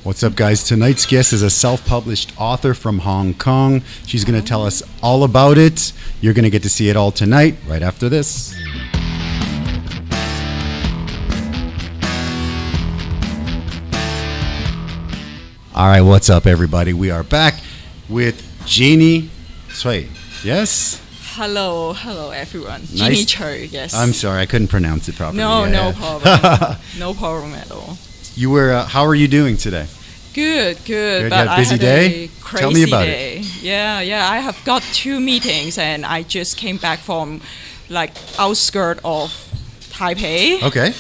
What's up, guys? Tonight's guest is a self-published author from Hong Kong. She's going to tell us all about it. You're going to get to see it all tonight, right after this. All right, what's up, everybody? We are back with Jeanie Tsui. Yes? Hello, everyone. Jeanie Tsui, yes. I'm sorry, I couldn't pronounce it properly. No problem. No problem at all. You were. How are you doing today? Good. You But had a busy day? a crazy Tell me about day. Yeah. I have got 2 meetings, and I just came back from outskirts of Taipei. Okay.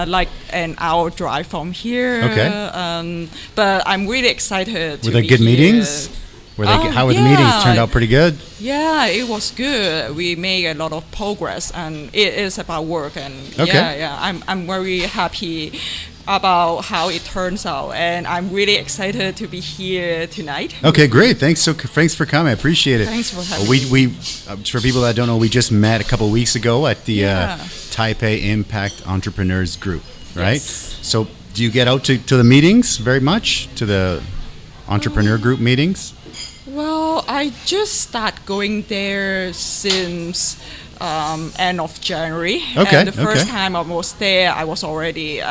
Like an hour drive from here. Okay. But I'm really excited. Were they good meetings? How were the meetings? Turned out pretty good? Yeah, it was good. We made a lot of progress, and it is about work. And okay. I'm very happy about how it turns out, and I'm really excited to be here tonight. Okay, great. Thanks for coming. I appreciate it. Thanks for having me. me. For people that don't know, we just met a couple of weeks ago at the Taipei Impact Entrepreneurs Group, right? Yes. So do you get out to the meetings very much, to the entrepreneur group meetings? Well, I just started going there since end of January. Okay. And the first time I was there, I was already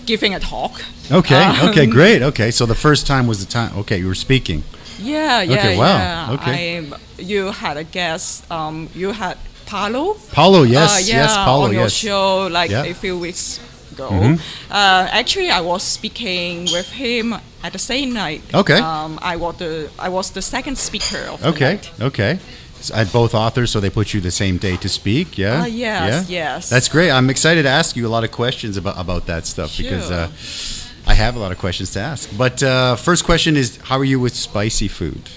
giving a talk. Okay, great. Okay, so the first time was the time. Okay, you were speaking. Yeah. Okay, wow. Okay. You had a guest. You had Paulo. Paulo, yes. Paulo, on your yes. show a few weeks ago. Mm-hmm. Actually, I was speaking with him at the same night. Okay. I was the second speaker of the night. Okay. So at both authors, so they put you the same day to speak, yeah? Yes. That's great. I'm excited to ask you a lot of questions about that stuff because I have a lot of questions to ask. But first question is, how are you with spicy food?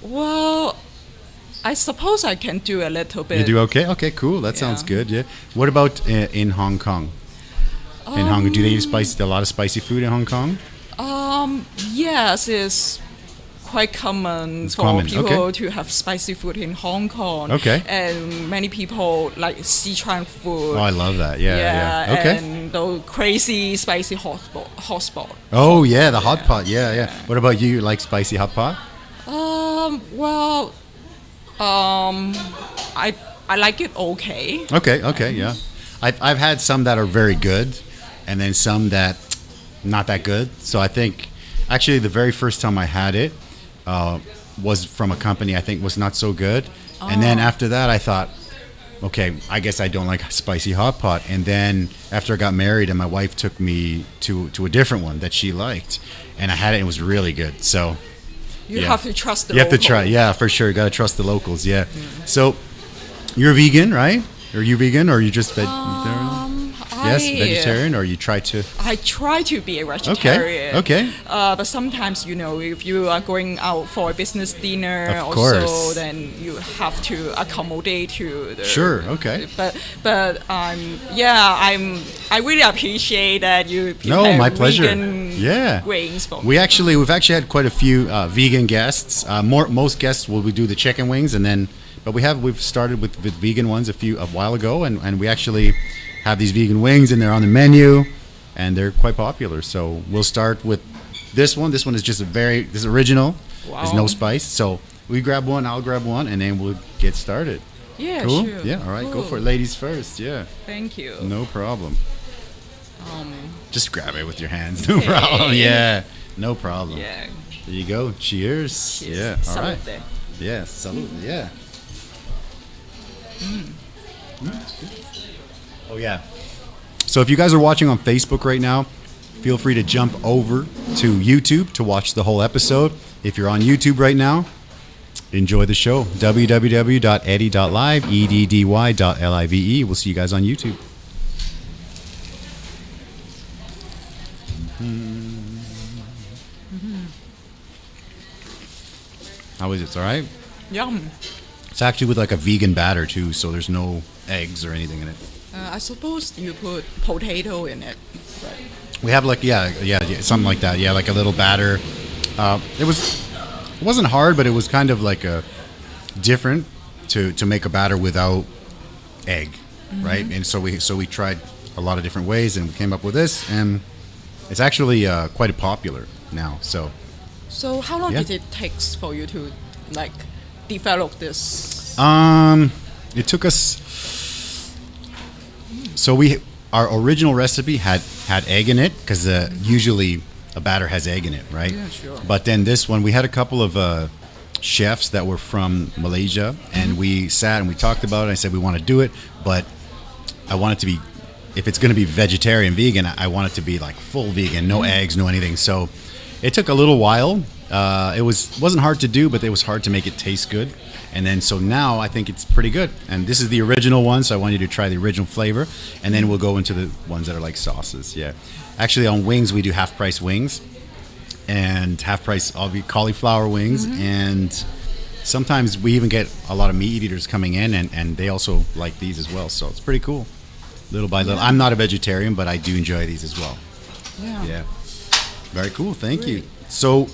Well, I suppose I can do a little bit. You do okay? Okay, cool. That sounds good, yeah. What about in Hong Kong? In Hong Kong, do they eat a lot of spicy food in Hong Kong? Yes, it's quite common people to have spicy food in Hong Kong. Okay. And many people like Sichuan food. Oh, I love that. Yeah. Okay. And those crazy spicy hot pot. Oh, yeah, the hot pot. Yeah. What about you? You like spicy hot pot? I like it okay. Okay, yeah. I've had some that are very good, and then some that not that good. So I think actually the very first time I had it was from a company I think was not so good. And then after that I thought, okay, I guess I don't like spicy hot pot. And then after I got married and my wife took me to a different one that she liked, and I had it and it was really good. So you have to trust the locals. You have to try, yeah, for sure. You got to trust the locals, yeah. So you're vegan, right? Are you vegan or are you just vegetarian? Yes, vegetarian, or you try to? I try to be a vegetarian. Okay. But sometimes, if you are going out for a business dinner, of course, then you have to accommodate to the. Sure. Okay. But I really appreciate that you prepare my pleasure. Vegan wings for me. We've actually had quite a few vegan guests. Most guests will do the chicken wings, but we've started with vegan ones a while ago, and we actually have these vegan wings, and they're on the menu, and they're quite popular. So we'll start with this one. This one is just this is original. Wow. There's no spice. So we grab one, I'll grab one, and then we'll get started. Yeah, cool? Sure. Yeah, all right, cool. Go for it. Ladies first, yeah. Thank you. No problem. Just grab it with your hands, no problem. Yeah, no problem. Yeah. There you go. Cheers. Yeah, all right. Salute. Yeah, salute, yeah. Oh, yeah. So if you guys are watching on Facebook right now, feel free to jump over to YouTube to watch the whole episode. If you're on YouTube right now, enjoy the show. www.eddy.live, eddy.live. We'll see you guys on YouTube. How is it? It's all right? Yum. It's actually with like a vegan batter too, so there's no eggs or anything in it. I suppose you put potato in it. Right? We have like something like that. Yeah, like a little batter. It wasn't hard, but it was kind of like a different to make a batter without egg. right? And so we tried a lot of different ways, and we came up with this, and it's actually quite popular now. So how long did it take for you to like develop this? It took us. So our original recipe had egg in it, because usually a batter has egg in it, right? Yeah, sure. But then this one, we had a couple of chefs that were from Malaysia, and we sat and we talked about it. I said we want to do it, but I want it to be, if it's going to be vegetarian, vegan, I want it to be like full vegan, no eggs, no anything. So it took a little while. It wasn't hard to do, but it was hard to make it taste good. And then so now I think it's pretty good. And this is the original one, so I want you to try the original flavor, and then we'll go into the ones that are like sauces. Yeah, actually on wings we do half price wings, and half price I'll be cauliflower wings, and sometimes we even get a lot of meat eaters coming in, and they also like these as well. So it's pretty cool, little by little. I'm not a vegetarian, but I do enjoy these as well. Yeah, very cool. Thank you. So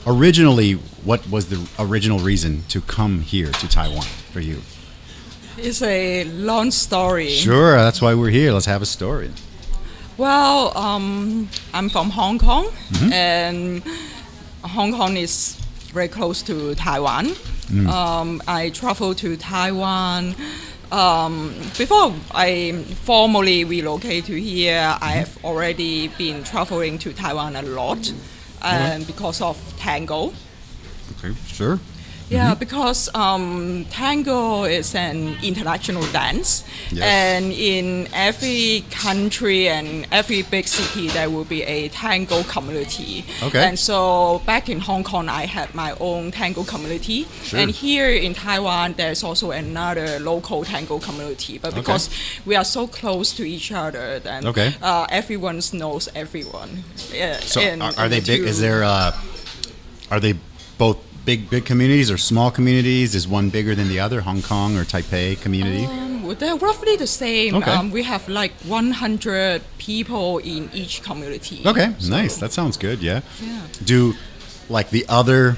originally, what was the original reason to come here to Taiwan for you? It's a long story. Sure, that's why we're here. Let's have a story. Well, I'm from Hong Kong, and Hong Kong is very close to Taiwan. I traveled to Taiwan. Before I formally relocate to here, I have already been traveling to Taiwan a lot, and because of Tango. Okay, sure. Yeah, because Tango is an international dance, Yes. and in every country and every big city there will be a Tango community. Okay. And so back in Hong Kong, I had my own Tango community, Sure. and here in Taiwan there's also another local Tango community. But because we are so close to each other, then everyone knows everyone. So are they big? Is there? Are they both big communities or small communities? Is one bigger than the other? Hong Kong or Taipei community? They're roughly the same. Okay. We have like 100 people in each community. Okay, So- nice. That sounds good. Yeah. Yeah. Do like the other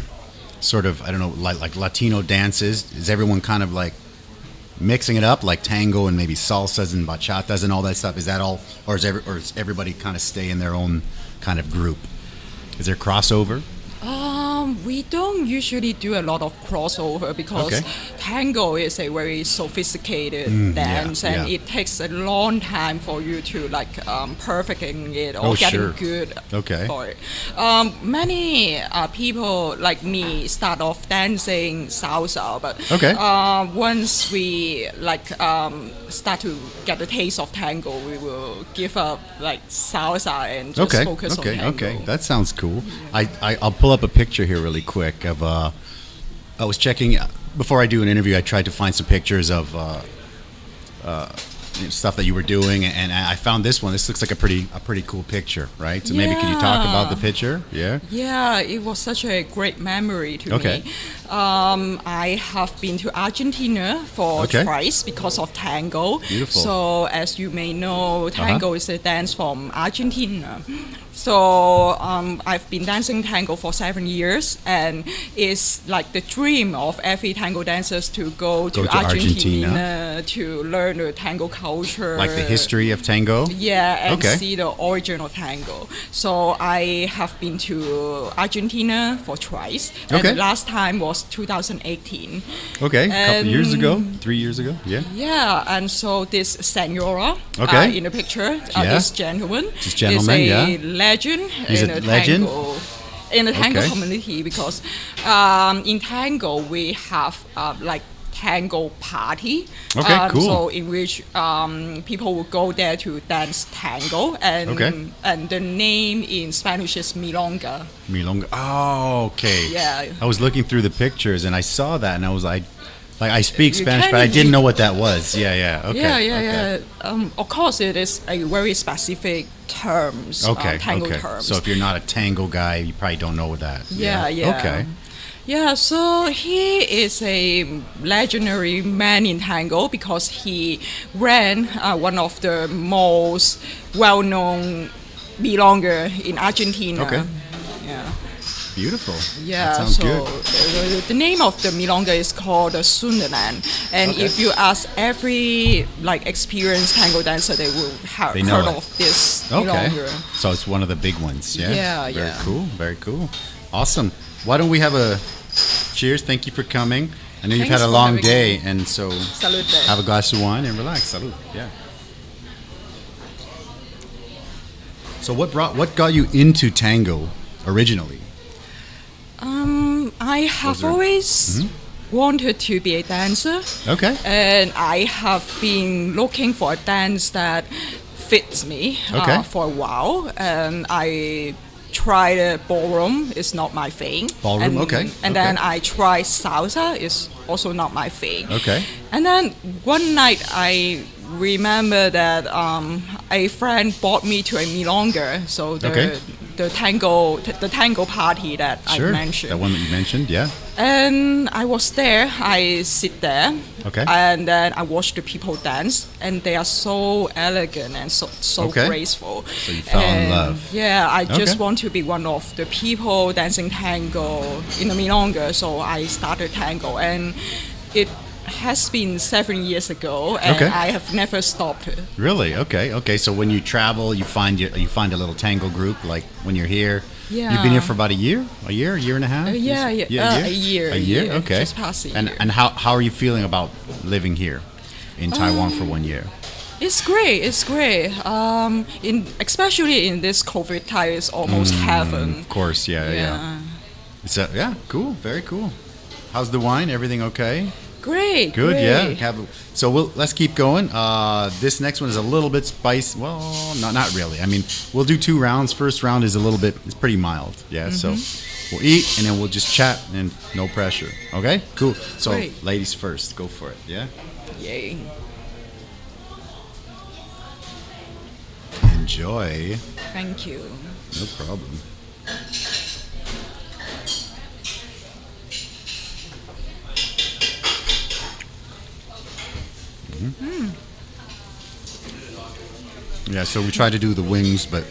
sort of, I don't know, like Latino dances? Is everyone kind of like mixing it up, like tango and maybe salsas and bachatas and all that stuff? Is that all, or is everybody kind of stay in their own kind of group? Is there crossover? We don't usually do a lot of crossover because tango is a very sophisticated dance, and it takes a long time for you to like perfecting it or getting good for it. Many people like me start off dancing salsa, but once we like start to get the taste of tango, we will give up like salsa and just focus on tango. Okay, that sounds cool. I'll pull up a picture here really quick of I was checking before I do an interview. I tried to find some pictures of stuff that you were doing, and I found this one. This looks like a pretty cool picture, right? So maybe could you talk about the picture? Yeah, it was such a great memory to me. I have been to Argentina for twice because of tango. Beautiful. So as you may know, tango is a dance from Argentina. So I've been dancing tango for 7 years, and it's like the dream of every tango dancers to go to Argentina to learn the tango culture. Like the history of tango? Yeah, and see the origin of tango. So I have been to Argentina for twice, and the last time was 2018. Okay, a couple years ago, 3 years ago, Yeah, and so this senora in the picture, this gentleman is a legend in the tango community, because in tango we have like tango party, so in which people will go there to dance tango, and the name in Spanish is milonga. Oh, okay. Yeah, I was looking through the pictures and I saw that, and I was like I speak Spanish, but I didn't know what that was. Okay. Of course, it is a very specific terms, tango terms. So if you're not a tango guy, you probably don't know that. Okay. Yeah, so he is a legendary man in tango because he ran one of the most well-known milonga in Argentina. beautiful. Yeah, that sounds so good. the name of the milonga is called the Sundaland, and if you ask every experienced tango dancer, they will have heard of this milonga. So it's one of the big ones. Yeah. Very cool. Very cool. Awesome. Why don't we have a cheers? Thank you for coming. I know you've had a long day, and so have a glass of wine and relax. Salud. Yeah. So what got you into tango originally? I have always wanted to be a dancer. Okay. And I have been looking for a dance that fits me for a while. And I tried ballroom. It's not my thing. Ballroom, and then I tried salsa. It's also not my thing. Okay. And then one night I remember that a friend brought me to a milonga. So the tango party that I mentioned. That one that you mentioned, yeah. And I was there. I sit there. Okay. And then I watch the people dance, and they are so elegant and so graceful. So you fell in love. Yeah, I just want to be one of the people dancing tango in the milonga. So I started tango, and it has been 7 years ago, and I have never stopped. Really? Okay. So when you travel, you find a little tango group. Like when you're here, you've been here for about a year and a half. A year. Okay. Just passing. And how are you feeling about living here in Taiwan for 1 year? It's great. Especially in this COVID time, it's almost heaven. Of course, yeah. So cool, very cool. How's the wine? Everything okay? Great. Good, yeah. So let's keep going. This next one is a little bit spicy. Well, not really. I mean, we'll do 2 rounds. First round is it's pretty mild. Yeah, so we'll eat and then we'll just chat and no pressure. Okay, cool. So ladies first, go for it. Yeah. Yay. Enjoy. Thank you. No problem. Yeah, so we try to do the wings, but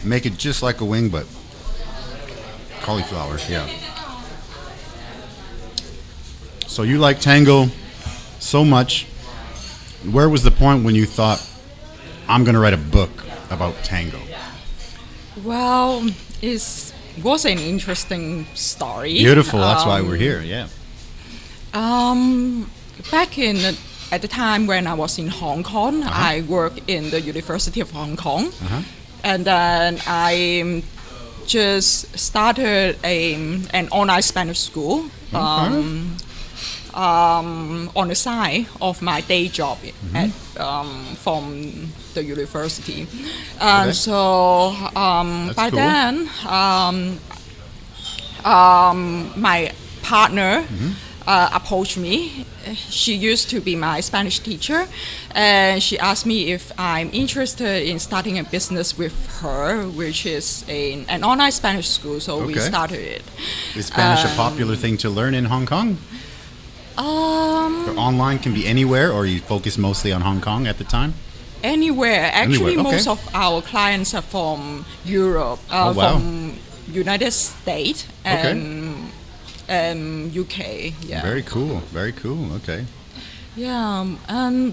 make it just like a wing, but cauliflower, yeah. So you like tango so much. Where was the point when you thought, I'm going to write a book about tango? Well, it was an interesting story. Beautiful, that's why we're here, yeah. At the time when I was in Hong Kong, I worked in the University of Hong Kong. And then I just started an online Spanish school on the side of my day job from the university. So by then, my partner approached me. She used to be my Spanish teacher, and she asked me if I'm interested in starting a business with her, which is an online Spanish school. So we started it. Is Spanish a popular thing to learn in Hong Kong? Or online can be anywhere, or you focus mostly on Hong Kong at the time? Anywhere. Actually, most of our clients are from Europe, from United States, and UK. Yeah. Very cool. Okay. Yeah.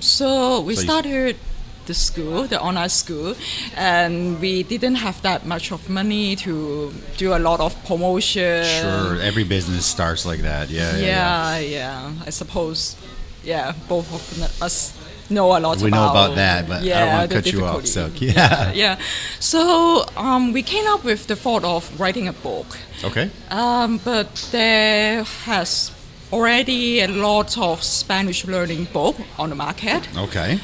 So we started the school, the online school, and we didn't have that much of money to do a lot of promotion. Sure. Every business starts like that. Yeah. I suppose. Yeah. Both of us know a lot. We know about that, but I don't want to cut you off. So yeah. So we came up with the thought of writing a book. Okay. But there has already a lot of Spanish learning book on the market. Okay.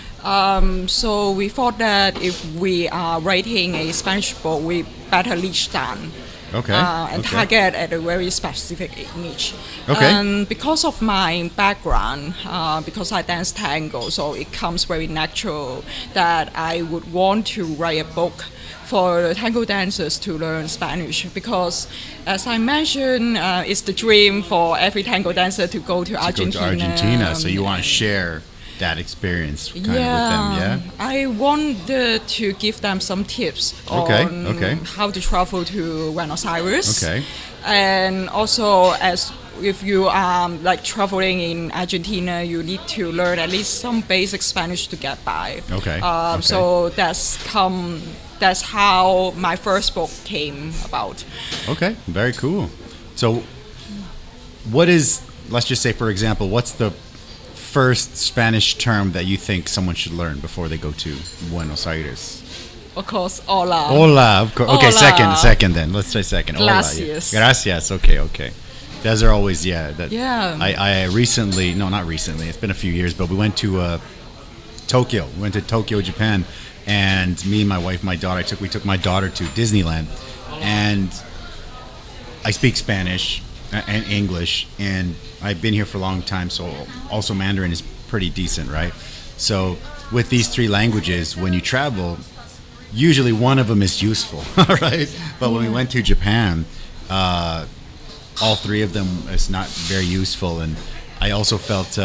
So we thought that if we are writing a Spanish book, we better niche down. And target at a very specific niche. And because of my background, because I dance tango, so it comes very natural that I would want to write a book for the tango dancers to learn Spanish, because as I mentioned, it's the dream for every tango dancer to go to Argentina. So you want to share that experience kind of with them, yeah? I wanted to give them some tips on how to travel to Buenos Aires. Okay. And also, as if you are like traveling in Argentina, you need to learn at least some basic Spanish to get by. Okay. So that's how my first book came about. Okay, very cool. So what is, let's just say, for example, what's the first Spanish term that you think someone should learn before they go to Buenos Aires? Of course, hola. Hola, of course. Okay, Hola. second then. Let's try second. Gracias. Hola. Gracias. Okay. Those are always, yeah. I recently, no, not recently, it's been a few years, but we went to Tokyo. We went to Tokyo, Japan, and me and my wife, my daughter, we took my daughter to Disneyland, and I speak Spanish and English, and I've been here for a long time, so also Mandarin is pretty decent, right? So with these three languages, when you travel, usually one of them is useful, right? But when we went to Japan, all three of them is not very useful, and I also felt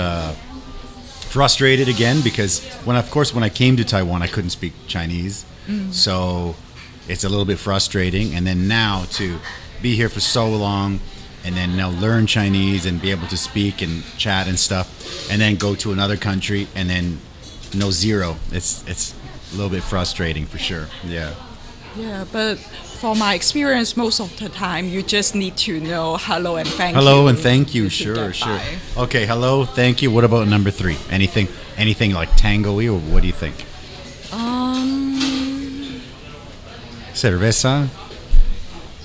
frustrated again because when I came to Taiwan, I couldn't speak Chinese, so it's a little bit frustrating. And then now to be here for so long, and then now learn Chinese and be able to speak and chat and stuff, and then go to another country and then know zero. It's a little bit frustrating for sure. Yeah. Yeah, but from my experience, most of the time, you just need to know hello and thank you. Hello and thank you, sure. Okay, hello, thank you. What about number 3? Anything like tango-y, or what do you think? Cerveza?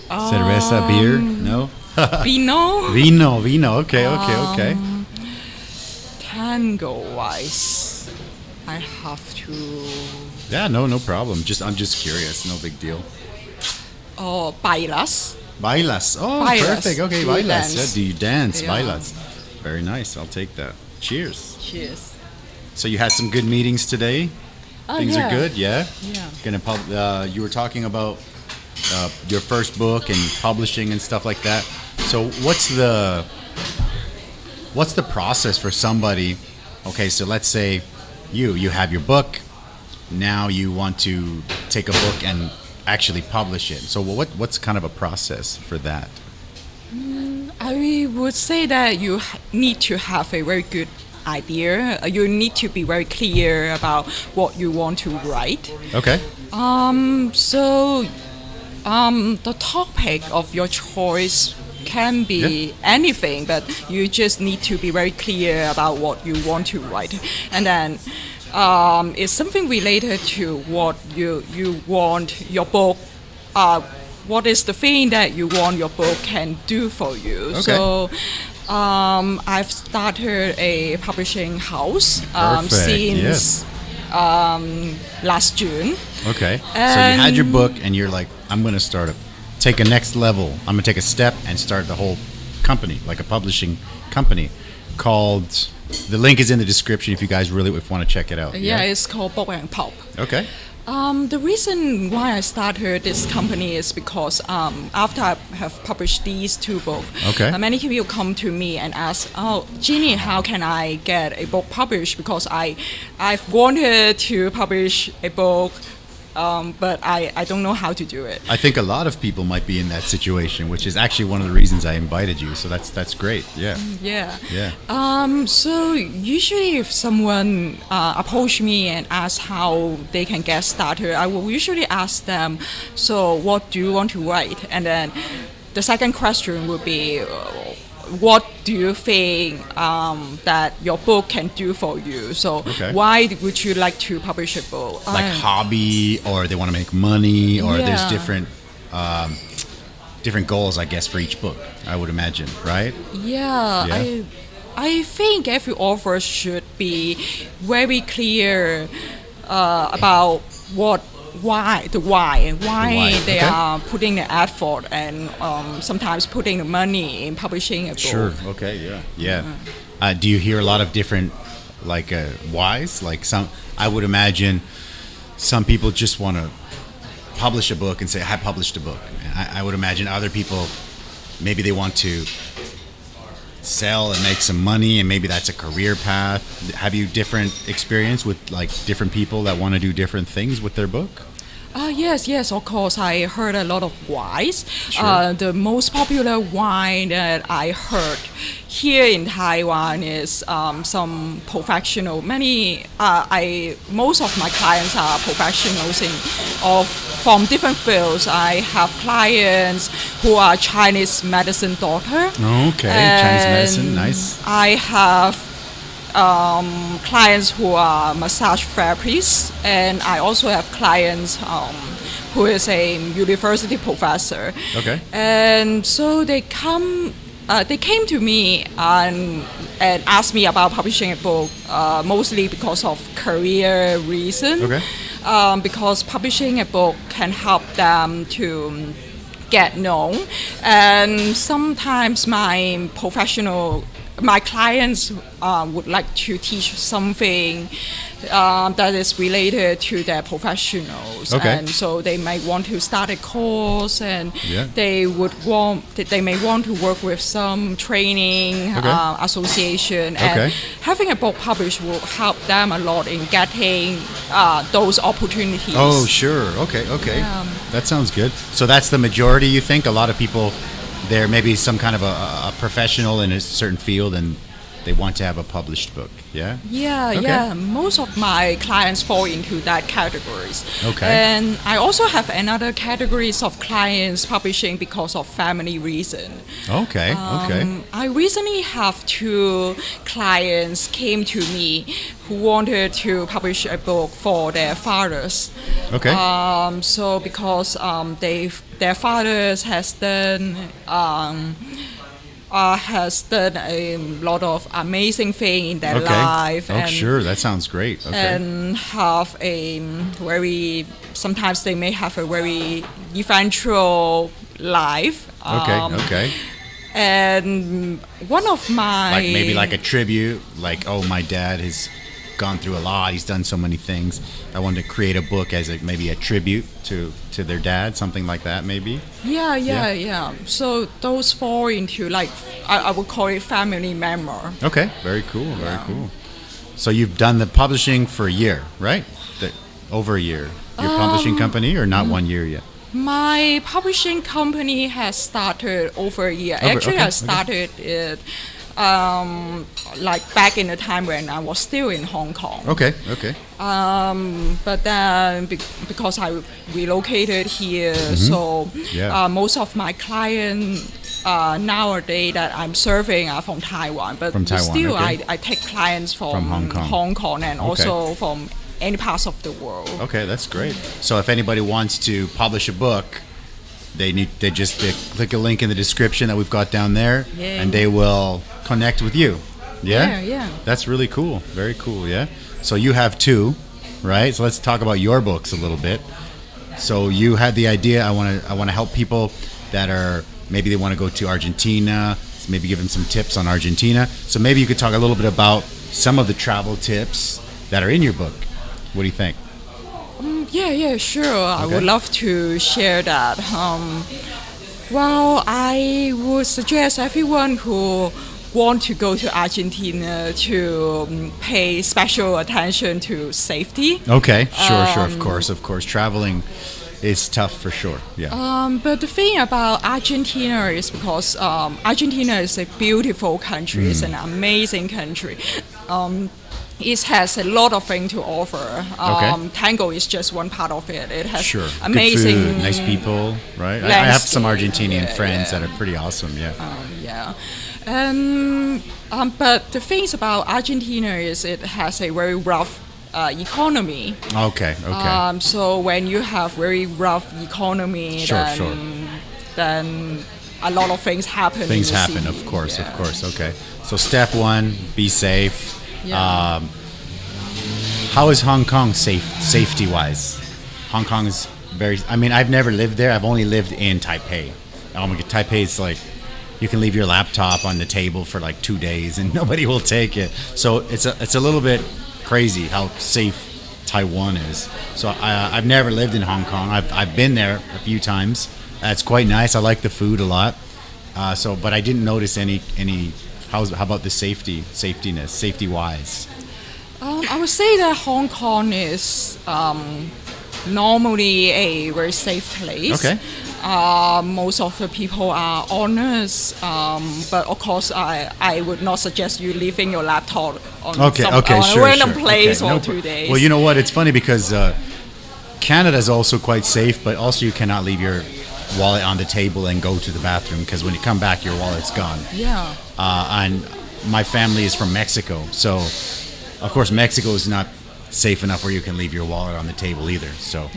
Cerveza, beer? No? Vino. Okay. Tango-wise, I have to... Yeah, no problem. I'm just curious. No big deal. Oh, bailas. Bailas. Oh, bailas. Perfect. Okay, bailas. Yeah, do you dance? Yeah. Bailas. Very nice. I'll take that. Cheers. Cheers. So you had some good meetings today? Things are good, yeah? Yeah. You were talking about your first book and publishing and stuff like that. So what's the process for somebody? Okay, so let's say you have your book. Now you want to take a book and actually publish it. So what's kind of a process for that? I would say that you need to have a very good idea. You need to be very clear about what you want to write. Okay. So the topic of your choice can be anything, but you just need to be very clear about what you want to write. And then it's something related to what you want your book, what is the thing that you want your book can do for you. Okay. So I've started a publishing house since last June. Okay. So you had your book and you're like, I'm going to take a next level. I'm going to take a step and start the whole company, like a publishing company called... The link is in the description if you guys really want to check it out. Yeah, it's called Book and Pop. Okay. The reason why I started this company is because after I have published these 2 books, many people come to me and ask, "Oh, Jeanie, how can I get a book published? Because I've wanted to publish a book, but I don't know how to do it." I think a lot of people might be in that situation, which is actually one of the reasons I invited you. So that's great. Yeah. So usually if someone approach me and ask how they can get started, I will usually ask them, so what do you want to write? And then the second question would be, what do you think that your book can do for you? So why would you like to publish a book? Like hobby, or they want to make money, or there's different goals, I guess, for each book, I would imagine, right? Yeah. I think every author should be very clear about why they are putting the effort and sometimes putting the money in publishing a book. Sure. Okay. Yeah. Do you hear a lot of different whys? Like I would imagine some people just want to publish a book and say, I published a book. I would imagine other people, maybe they want to sell and make some money, and maybe that's a career path. Have you different experience with like different people that want to do different things with their book? Yes, of course. I heard a lot of wines. Sure. The most popular wine that I heard here in Taiwan is some professional. Most of my clients are professionals from different fields. I have clients who are Chinese medicine doctor. Okay, Chinese medicine, nice. I have clients who are massage therapists, and I also have clients who is a university professor. Okay. And so they came to me and asked me about publishing a book, mostly because of career reason. Okay. Because publishing a book can help them to get known, and sometimes my clients would like to teach something that is related to their professionals, okay. And so they might want to start a course, and yeah. they may want to work with some training association, and having a book published will help them a lot in getting those opportunities. Oh, sure. Okay. That sounds good. So that's the majority, you think? A lot of people, they're maybe some kind of a professional in a certain field, and they want to have a published book. Yeah? Yeah. Most of my clients fall into that categories. Okay. And I also have another categories of clients publishing because of family reason. Okay. I recently have 2 clients came to me who wanted to publish a book for their fathers. Okay. So because their fathers has done a lot of amazing thing in their life. Oh, sure. That sounds great. Okay. And have sometimes they may have a very eventful life. Okay. And one of my... Maybe like a tribute, like, oh, my dad has gone through a lot, he's done so many things. I wanted to create a book as maybe a tribute to their dad, something like that, maybe. Yeah. So those fall into, like, I would call it family member. Okay, very cool. So you've done the publishing for a year, right? Over a year. Your publishing company, or not 1 year yet? My publishing company has started over a year. I started it like back in the time when I was still in Hong Kong. Okay. But then because I relocated here, so most of my clients nowadays that I'm serving are from Taiwan. But still, I take clients from Hong Kong and also from any parts of the world. Okay, that's great. So if anybody wants to publish a book, they just click a link in the description that we've got down there, and they will connect with you. Yeah. That's really cool. Very cool. Yeah. So you have 2, right? So let's talk about your books a little bit. So you had the idea. I want to help people that are maybe they want to go to Argentina. So maybe give them some tips on Argentina. So maybe you could talk a little bit about some of the travel tips that are in your book. What do you think? Yeah, sure. I would love to share that. Well, I would suggest everyone who want to go to Argentina to pay special attention to safety. Okay, sure. Of course. Traveling is tough for sure. Yeah. But the thing about Argentina is because Argentina is a beautiful country. It's an amazing country. It has a lot of things to offer. Tango is just one part of it. It has amazing good food, nice people, right? I have some Argentinian friends that are pretty awesome. But the things about Argentina is it has a very rough economy. Okay. So when you have very rough economy, then a lot of things happen. Of course. Okay. So step 1, be safe. Yeah. How is Hong Kong safety-wise? Hong Kong is I've never lived there. I've only lived in Taipei. Taipei is like, you can leave your laptop on the table for like 2 days and nobody will take it. So it's a little bit crazy how safe Taiwan is. So I've never lived in Hong Kong. I've been there a few times. It's quite nice. I like the food a lot. But I didn't notice any How about the safety wise? I would say that Hong Kong is normally a very safe place. Okay. Most of the people are honest, but of course I would not suggest you leaving your laptop on a random place for 2 days. Well, you know what? It's funny because Canada is also quite safe, but also you cannot leave your wallet on the table and go to the bathroom because when you come back, your wallet's gone. Yeah. And my family is from Mexico, so of course Mexico is not safe enough where you can leave your wallet on the table either. So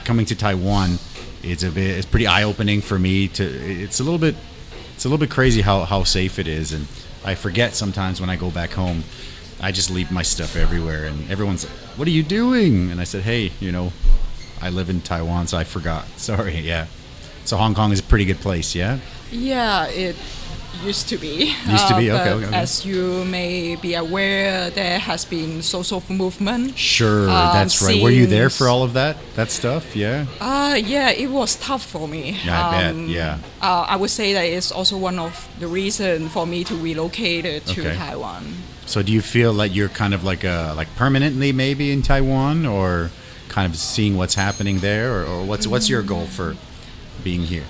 coming to Taiwan, it's pretty eye-opening for me. It's a little bit crazy how safe it is, and I forget sometimes when I go back home. I just leave my stuff everywhere, and everyone's like, "What are you doing?" And I said, "Hey, I live in Taiwan, so I forgot. Sorry." Yeah. So Hong Kong is a pretty good place, yeah? Yeah, it used to be. Okay. As you may be aware, there has been social movement. Sure, that's right. Were you there for all of that stuff? Yeah. Yeah, it was tough for me. Yeah, I bet. Yeah. I would say that it's also one of the reasons for me to relocate to Taiwan. So do you feel like you're kind of like permanently maybe in Taiwan, or kind of seeing what's happening there, or what's your goal for being here?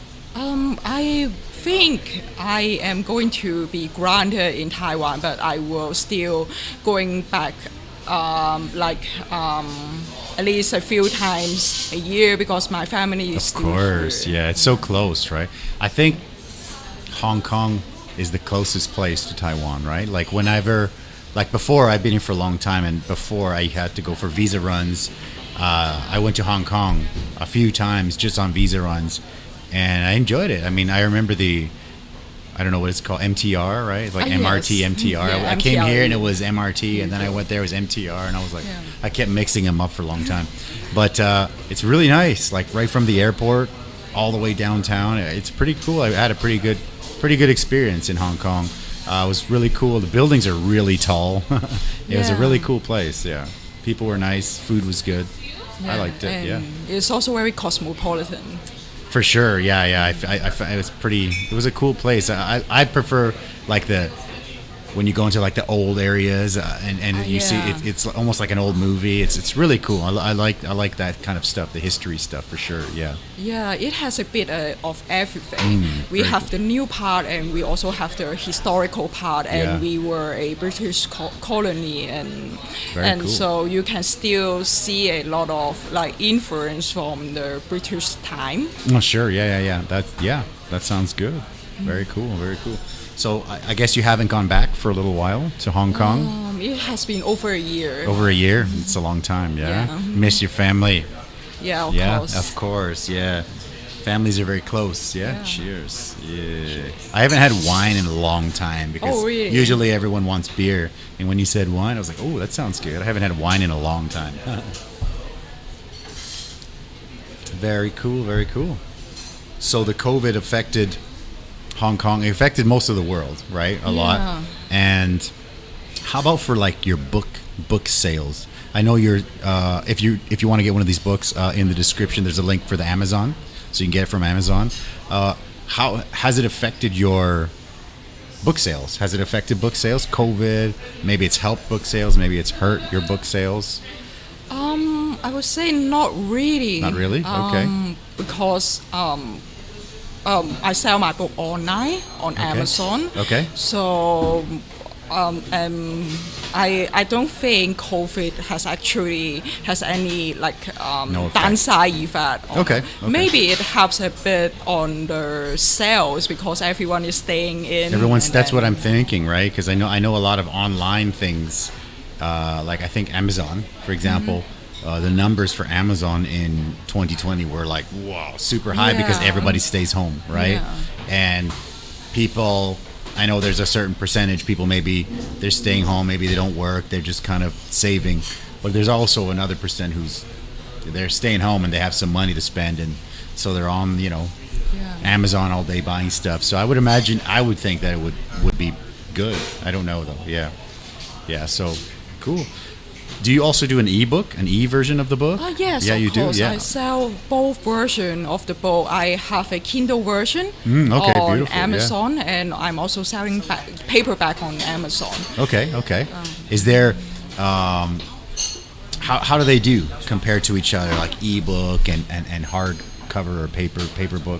I think I am going to be grounded in Taiwan, but I will still going back at least a few times a year because my family is still here. Of course, yeah, it's so close, right? I think Hong Kong is the closest place to Taiwan, right? Like before, I've been here for a long time, and before I had to go for visa runs, I went to Hong Kong a few times just on visa runs, and I enjoyed it. I mean, I remember I don't know what it's called, MTR, right? It's like MRT, yes. MTR. Yeah, I came MTR. here and it was MRT, and then I went there, it was MTR, and I was like, I kept mixing them up for a long time. But it's really nice, like right from the airport all the way downtown. It's pretty cool. I had a pretty good experience in Hong Kong. It was really cool. The buildings are really tall. It was a really cool place, yeah. People were nice, food was good. I liked it, and it's also very cosmopolitan. For sure, yeah. It was a cool place. I prefer like when you go into like the old areas and you see it's almost like an old movie. It's really cool. I like that kind of stuff, the history stuff for sure. Yeah. Yeah, it has a bit of everything. We have the new part, and we also have the historical part. And we were a British colony, and cool. So you can still see a lot of like influence from the British time. Oh, sure. Yeah. That sounds good. Very cool. So I guess you haven't gone back for a little while to Hong Kong? It has been over a year. Over a year? It's a long time, yeah? Miss your family? Yeah, of course. Of course, yeah. Families are very close, yeah? Cheers. Yeah. I haven't had wine in a long time because usually everyone wants beer. And when you said wine, I was like, oh, that sounds good. I haven't had wine in a long time. Very cool. So the COVID affected Hong Kong, it affected most of the world, right? A lot. And how about for like your book sales? I know you're if you want to get one of these books, in the description there's a link for the Amazon, so you can get it from Amazon. How has it affected your book sales? Has it affected book sales? COVID, maybe it's helped book sales, maybe it's hurt your book sales. I would say not really. Not really? Okay. Because I sell my book online on Amazon. Okay. So I don't think COVID has any downside effect. Okay. Maybe it helps a bit on the sales because everyone is staying in. That's what I'm thinking, right? Because I know a lot of online things, like I think Amazon, for example. The numbers for Amazon in 2020 were like, wow, super high because everybody stays home, right? Yeah. And people, I know there's a certain percentage, people maybe they're staying home, maybe they don't work, they're just kind of saving. But there's also another percent they're staying home and they have some money to spend, and so they're on, Amazon all day buying stuff. So I would think that it would be good. I don't know though. Yeah. So cool. Do you also do an e-book, an e-version of the book? Yes, yeah, of you course. do. Yeah. I sell both versions of the book. I have a Kindle version on Amazon, and I'm also selling paperback on Amazon. Okay. Is there, how do they do compared to each other, like e-book and hardcover or paper book?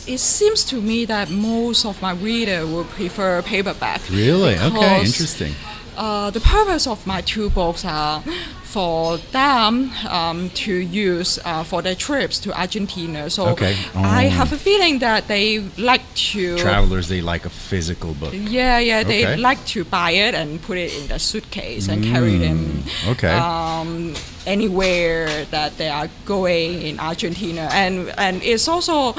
It seems to me that most of my readers will prefer paperback. Really? Okay, interesting. The purpose of my two books are for them to use for their trips to Argentina. So I have a feeling that they like to... Travelers, they like a physical book. Yeah, they like to buy it and put it in their suitcase and carry them anywhere that they are going in Argentina. And it's also...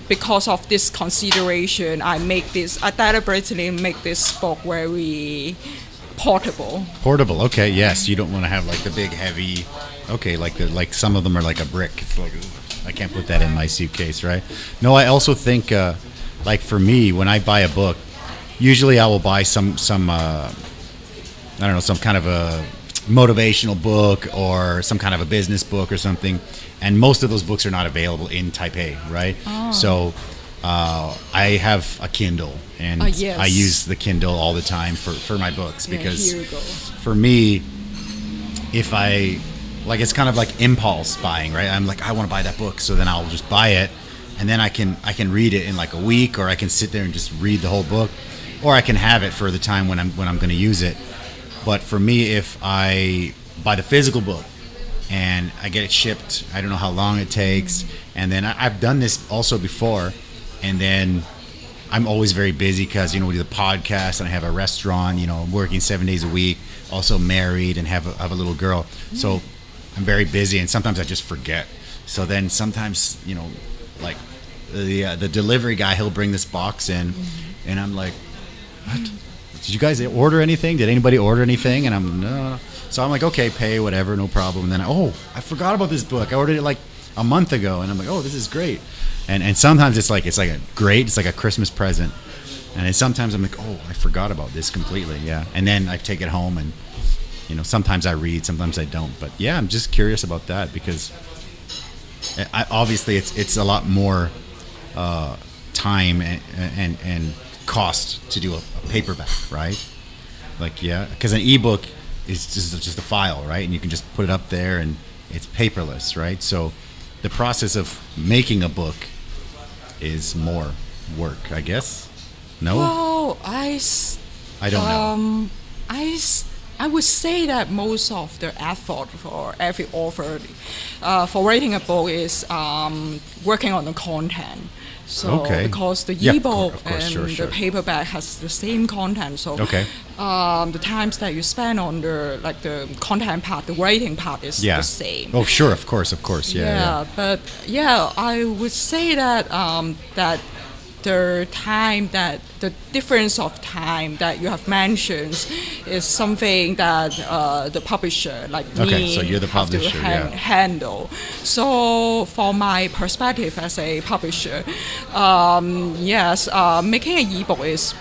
because of this consideration, I deliberately make this book very portable. Portable, okay, yes. You don't want to have like the big, heavy. Okay, like some of them are like a brick. It's like, I can't put that in my suitcase, right? No, I also think, like for me, when I buy a book, usually I will buy some I don't know, some kind of a motivational book or some kind of a business book or something. And most of those books are not available in Taipei, right? So I have a Kindle, and I use the Kindle all the time for my books because for me, if I, like, it's kind of like impulse buying, right? I'm like, I want to buy that book, so then I'll just buy it, and then I can read it in like a week, or I can sit there and just read the whole book, or I can have it for the time when I'm going to use it. But for me, if I buy the physical book, and I get it shipped, I don't know how long it takes, and then I've done this also before, and then I'm always very busy because, we do the podcast, and I have a restaurant, I'm working 7 days a week, also married, and have a little girl, so I'm very busy, and sometimes I just forget. So then sometimes, like the delivery guy, he'll bring this box in, and I'm like, what? Did you guys order anything? Did anybody order anything? And I'm, no. So I'm like, okay, pay, whatever, no problem. And then, I forgot about this book. I ordered it like a month ago. And I'm like, this is great. And sometimes it's like a Christmas present. And then sometimes I'm like, I forgot about this completely. Yeah. And then I take it home and, sometimes I read, sometimes I don't. But yeah, I'm just curious about that because obviously it's a lot more time and cost to do a paperback, right? Like, yeah, because an ebook is just a file, right? And you can just put it up there and it's paperless, right? So the process of making a book is more work, I guess. No? Well, I don't know. I would say that most of the effort for every author for writing a book is working on the content. So because the ebook and the paperback has the same content, so the times that you spend on the content part, the writing part is the same. Oh, sure, of course, yeah. But I would say that the difference of time that you have mentioned is something that the publisher, like me, so you're the publisher, handle. So from my perspective as a publisher, making an ebook is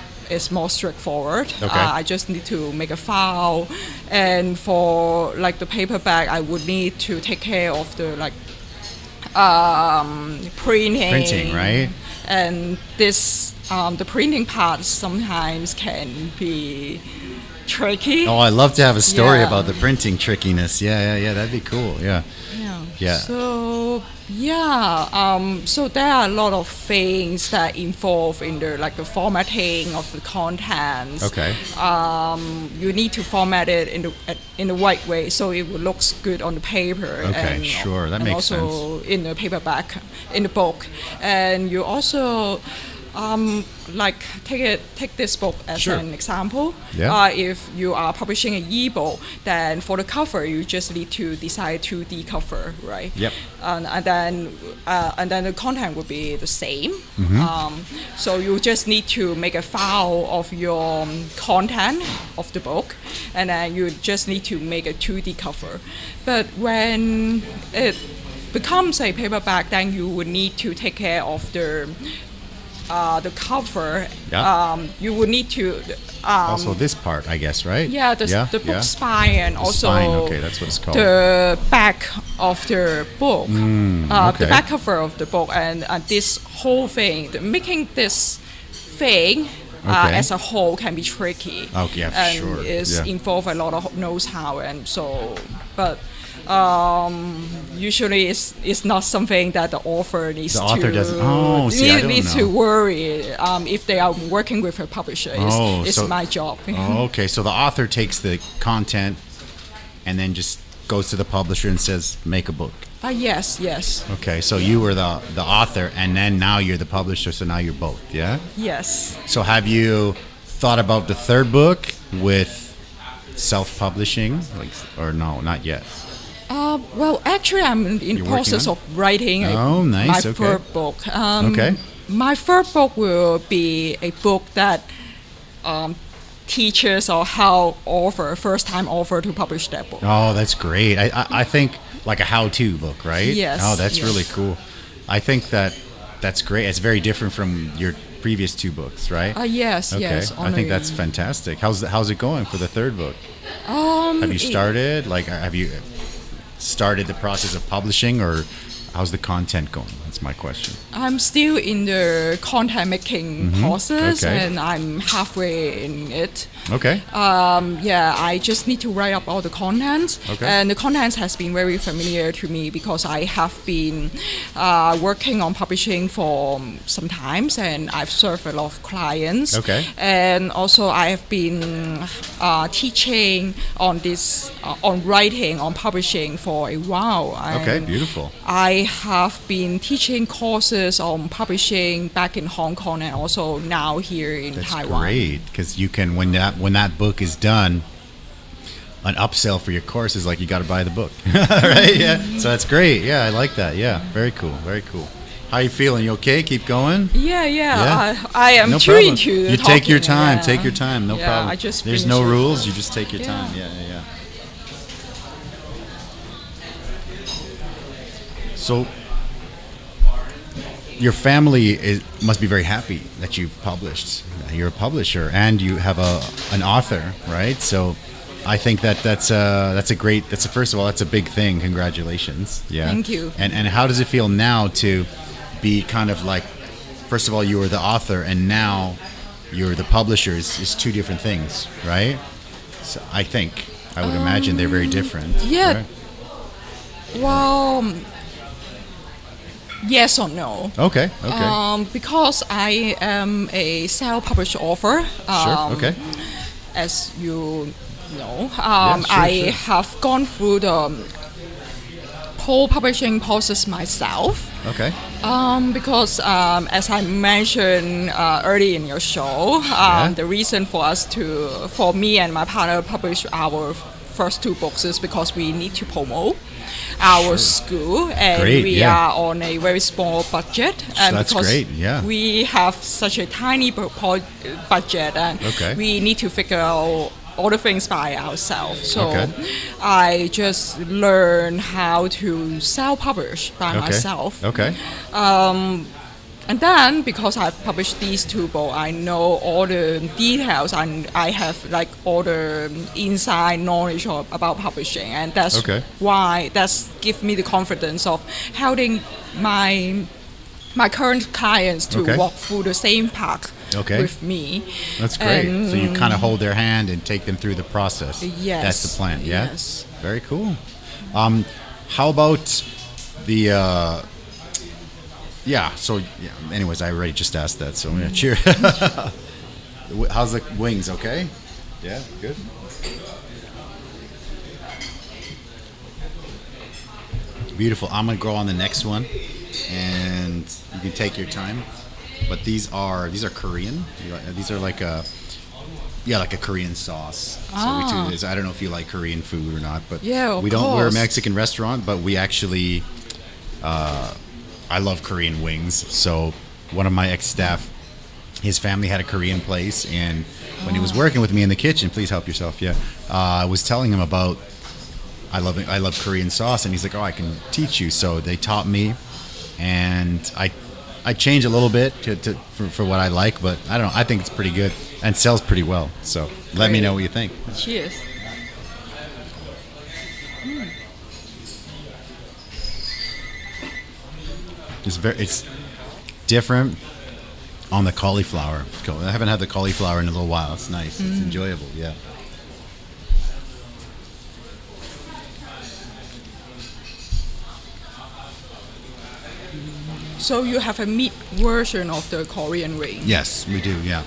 more straightforward. I just need to make a file, and for like the paperback, I would need to take care of the printing, right? And this the printing part sometimes can be tricky. I love to have a story about the printing trickiness. Yeah, that'd be cool. Yeah. So so there are a lot of things that involve in the formatting of the contents. You need to format it in the right way so it looks good on the paper. That makes sense. And also in the paperback, in the book, and you also. Take this book as an example. If you are publishing an ebook, then for the cover you just need to design 2D cover, right? And then the content will be the same. So you just need to make a file of your content of the book, and then you just need to make a 2D cover. But when it becomes a paperback, then you would need to take care of the cover, Yeah. you will need to. Also, this part, I guess, right? Yeah, the book spine and also spine, okay, that's what it's called. the back of the book, okay. the back cover of the book, and this whole thing, making this thing Okay. as a whole can be tricky. Okay, yeah, and sure. it's Yeah. involve a lot of know-how, and so, but usually it's not something that the author needs The author to doesn't- oh, see, I don't needs know. to worry if they are working with a publisher. It's so- my job. Oh, okay, so the author takes the content and then just goes to the publisher and says, make a book. Yes. Okay, so you were the author, and then now you're the publisher, so now you're both, yeah? Yes. So have you thought about the third book with self-publishing? Or no, not yet? Well, actually, I'm in You're process working of writing nice, my okay. third book. Okay. My third book will be a book that teaches or how first-time author to publish that book. Oh, that's great. I think like a how-to book, right? Yes, Oh, that's yes. really cool. I think that's great. It's very different from your previous two books, right? Yes. Okay. I think that's fantastic. How's it going for the third book? Have you started? Have you started the process of publishing, or how's the content going? That's my question. I'm still in the content making process, Okay. and I'm halfway in it. Okay. I just need to write up all the content, Okay. and the content has been very familiar to me because I have been working on publishing for some times, and I've served a lot of clients. Okay. And also I have been teaching on this, on writing, on publishing for a while. Okay, And beautiful. I have been teaching courses on publishing back in Hong Kong and also now here in That's Taiwan. great, because you can when that book is done, an upsell for your course is like you got to buy the book, right? Yeah. So that's great. Yeah, I like that. Yeah, very cool. Very cool. How you feeling? You okay? Keep going. Yeah. I am No chewing problem. to You take your talking, time. yeah. Take your time. No Yeah, problem. I just There's finished no it. rules. You just take your Yeah. time. Yeah. So your family must be very happy that you've published. You're a publisher and you have an author, right? So I think that's first of all, that's a big thing. Congratulations. Yeah. Thank you. And how does it feel now to be kind of like, first of all, you were the author and now you're the publisher? Is two different things, right? So I would imagine they're very different. Yeah. Right? Well, yes or no. Okay. Because I am a self-published author. Sure. Okay. As you know, sure. I have gone through the whole publishing process myself. Okay. Because as I mentioned early in your show, the reason for me and my partner publish our first two books is because we need to promote our school, and we are on a very small budget, and that's because great. Yeah. we have such a tiny budget, and we need to figure out all the things by ourselves. So I just learned how to self-publish by myself. Okay. And then, because I've published these two books, I know all the details, and I have like all the inside knowledge about publishing, and that's why that's give me the confidence of helping my current clients to walk through the same path with me. That's great. So you kind of hold their hand and take them through the process. Yes. That's the plan. Yeah. Yes. Very cool. How about the? Anyways, I already just asked that, so I'm gonna cheer. How's the wings? Okay. Yeah. Good. Beautiful. I'm gonna go on the next one, and you can take your time. But these are Korean. These are like a Korean sauce. So we do this. I don't know if you like Korean food or not, but we don't. We're a Mexican restaurant, but we actually. I love Korean wings. So one of my ex-staff, his family had a Korean place, and when he was working with me in the kitchen, please help yourself. Yeah, I was telling him about. I love Korean sauce, and he's like, "Oh, I can teach you." So they taught me, and I I change a little bit for what I like, but I don't know. I think it's pretty good and sells pretty well. So let me know what you think. Cheers. It's different on the cauliflower. I haven't had the cauliflower in a little while. It's nice. It's enjoyable. Yeah. So you have a meat version of the Korean wing. Yes, we do. Yeah.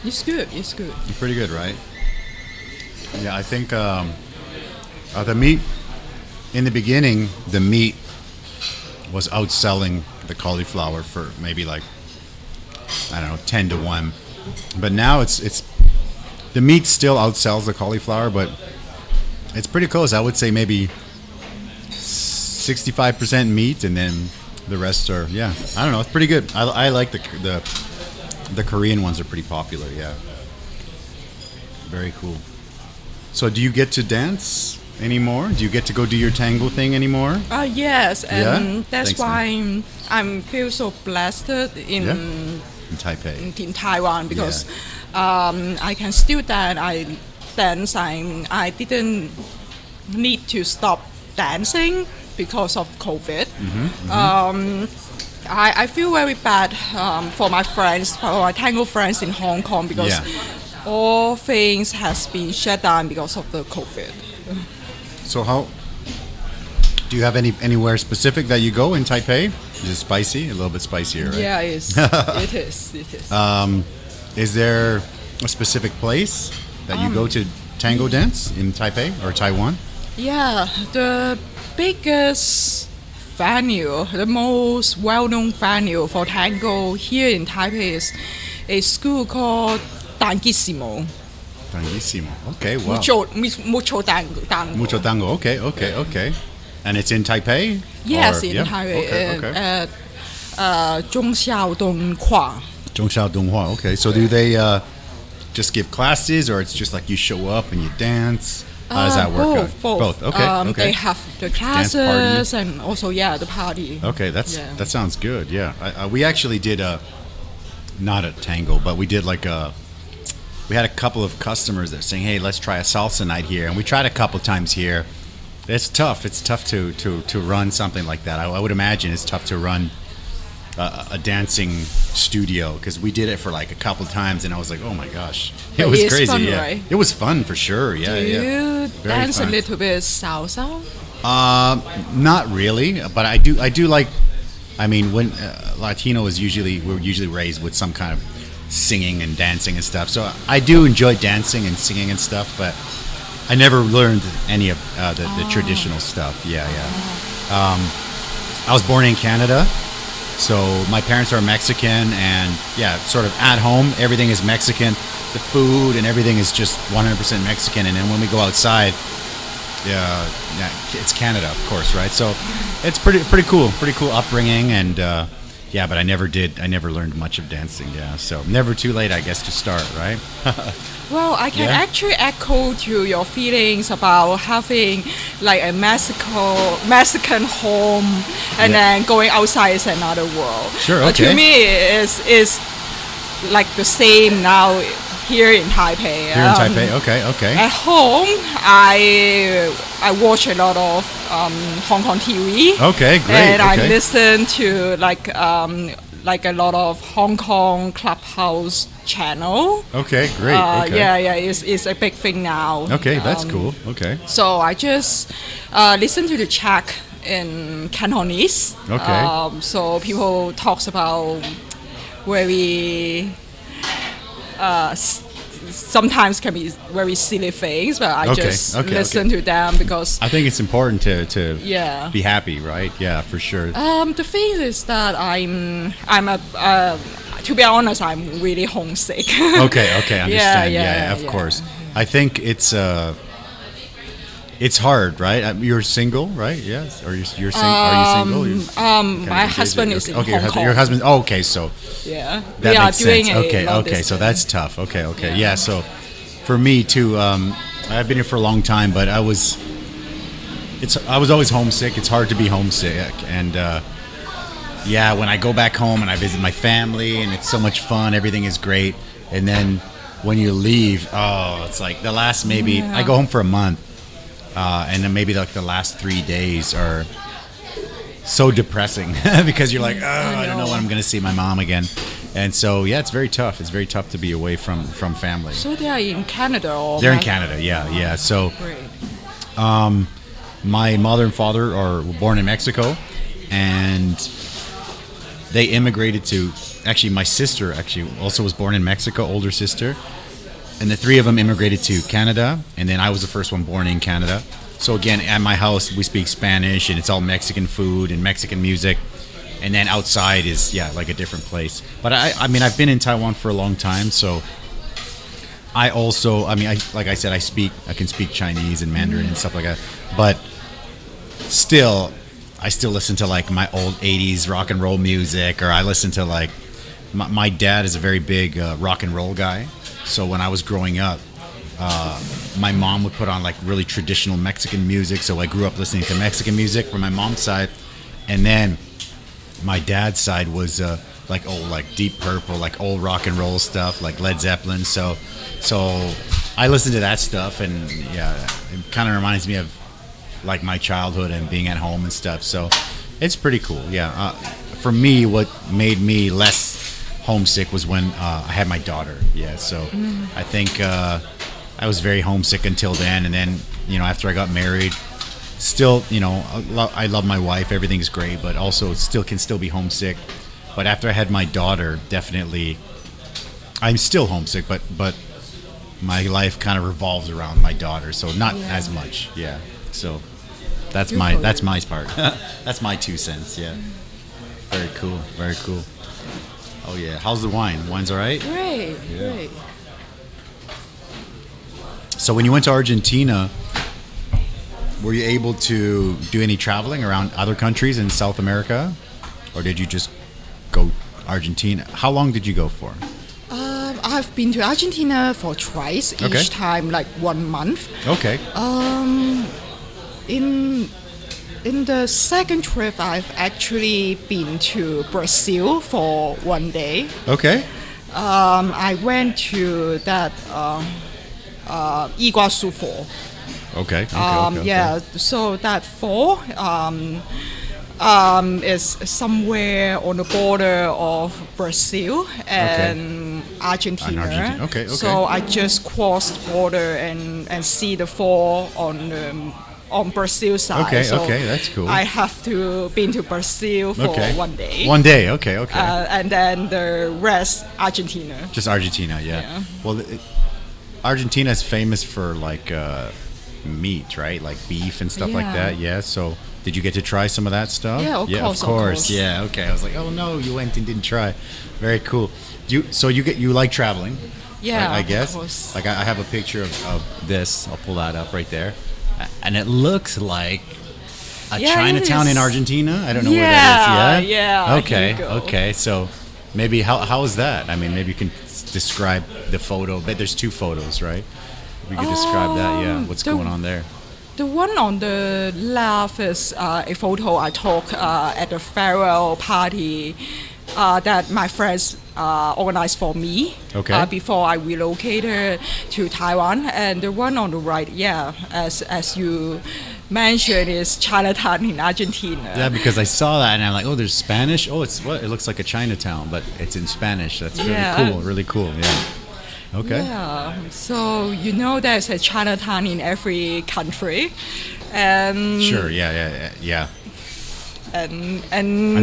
It's good. It's good. Pretty good, right? Yeah, I think the meat in the beginning, the meat was outselling the cauliflower for maybe like, I don't know, 10-1. But now it's the meat still outsells the cauliflower, but it's pretty close. I would say maybe 65% meat, and then the rest are, yeah, I don't know. It's pretty good. I like the Korean ones are pretty popular. Yeah, very cool. So, do you get to dance anymore? Do you get to go do your tango thing anymore? Yes, and that's Thanks, why I feel so blessed in Taipei, in Taiwan, because I can still dance. I didn't need to stop dancing because of COVID. I feel very bad for my friends, for my tango friends in Hong Kong, because all things has been shut down because of the COVID. So how do you have anywhere specific that you go in Taipei? Is it spicy? A little bit spicier, right? Yeah, it is. Is there a specific place that you go to tango dance in Taipei or Taiwan? Yeah, the biggest venue, the most well-known venue for tango here in Taipei is a school called Tanguissimo. Tanguissimo. Okay, wow. Mucho tango. Mucho tango. Okay. And it's in Taipei? Yes, or, in Okay. Taipei. At Zhongxiaodonghua. Zhongxiaodonghua. Okay. So do they just give classes, or it's just like you show up and you dance? How does that work? Both. Okay. They have the classes and also the party. Okay, that sounds good. Yeah, we actually did not a tango, but we did we had a couple of customers that were saying, "Hey, let's try a salsa night here," and we tried a couple times here. It's tough. It's tough to run something like that. I would imagine it's tough to run a dancing studio, because we did it for like a couple times, and I was like, oh my gosh, it was crazy. Fun, right? It was fun for sure. Do you dance a little bit salsa? Not really, but I do like. I mean, when Latino is we're usually raised with some kind of singing and dancing and stuff. So I do enjoy dancing and singing and stuff, but I never learned any of the traditional stuff. Yeah. I was born in Canada. So my parents are Mexican, and sort of at home, everything is Mexican. The food and everything is just 100% Mexican. And then when we go outside, it's Canada, of course, right? So it's pretty cool upbringing, and but I never learned much of dancing. Yeah, so never too late, I guess, to start, right? Well, I can actually echo to your feelings about having like a Mexican home, and then going outside is another world. Sure, okay. To me, it's like the same now here in Taipei. Here in Taipei, okay. At home, I watch a lot of Hong Kong TV. Okay, great. And I listen to like a lot of Hong Kong Clubhouse channel. Okay, great. Okay. It's a big thing now. Okay, that's cool. Okay. So I just listen to the chat in Cantonese. Okay. So people talks about very sometimes can be very silly things, but I just listen to them because I think it's important to be happy, right? Yeah, for sure. The thing is that I'm to be honest, I'm really homesick. Okay, understand. Yeah, of course. I think it's hard, right? You're single, right? Yes. Are you single? Are you single? My husband is in Hong Kong. Your husband. Oh, okay, so that makes makes sense. sense. Okay, so that's tough. Okay. Yeah. So for me too, I've been here for a long time, but I was always homesick. It's hard to be homesick, and yeah, when I go back home and I visit my family and it's so much fun, everything is great. And then when you leave, it's like the last maybe, I go home for a month. And then maybe like the last 3 days are so depressing because you're like, I don't know when I'm going to see my mom again. And so, yeah, it's very tough. It's very tough to be away from family. So they are in Canada? Or they're in Canada, yeah. So my mother and father were born in Mexico, and they immigrated to, actually my sister actually also was born in Mexico, older sister. And the three of them immigrated to Canada, and then I was the first one born in Canada. So again, at my house, we speak Spanish, and it's all Mexican food and Mexican music. And then outside is, like a different place. But I mean, I've been in Taiwan for a long time, so I also, like I said, I can speak Chinese and Mandarin and stuff like that. But still, I still listen to like my old 80s rock and roll music, or I listen to like, my dad is a very big rock and roll guy. So when I was growing up, my mom would put on like really traditional Mexican music. So I grew up listening to Mexican music from my mom's side. And then my dad's side was like old, like Deep Purple, like old rock and roll stuff, like Led Zeppelin. So I listen to that stuff, and it kind of reminds me of like my childhood and being at home and stuff. So it's pretty cool. For me, what made me less homesick was when I had my daughter. So I think I was very homesick until then, and then after I got married, still I love my wife, everything's great, but also can still be homesick. But after I had my daughter, definitely I'm still homesick, but my life kind of revolves around my daughter, so not as much. So that's my part. That's my 2 cents. Very cool. Oh yeah, how's the wine? Wine's all right? Great. So when you went to Argentina, were you able to do any traveling around other countries in South America, or did you just go Argentina? How long did you go for? I've been to Argentina for twice, each time like 1 month. Okay. In the second trip, I've actually been to Brazil for 1 day. Okay. I went to that Iguazu Fall. Okay. So that fall is somewhere on the border of Brazil and Argentina. Okay. So I just crossed border and see the fall on Brazil side. Okay, that's cool. I have to been to Brazil for 1 day. 1 day, okay. And then the rest Argentina. Just Argentina, yeah. Well, Argentina is famous for like meat, right? Like beef and stuff like that. Yeah. So did you get to try some of that stuff? Yeah, of course. Yeah. Okay. I was like, oh no, you went and didn't try. Very cool. You like traveling? Yeah, I guess. Of course. Like I have a picture of this. I'll pull that up right there, and it looks like a Chinatown in Argentina. I don't know where that is. Yeah. Okay. So maybe how is that? I mean, maybe you can describe the photo. But there's 2 photos, right? We could describe that. What's going on there? The one on the left is a photo I took at the farewell party that my friends organized for me before I relocated to Taiwan. And the one on the right, as you mentioned, is Chinatown in Argentina. Yeah, because I saw that and I'm like, oh, there's Spanish. Oh, it looks like a Chinatown, but it's in Spanish. That's really cool. Yeah. Okay. Yeah. So there's a Chinatown in every country, and sure. Yeah. And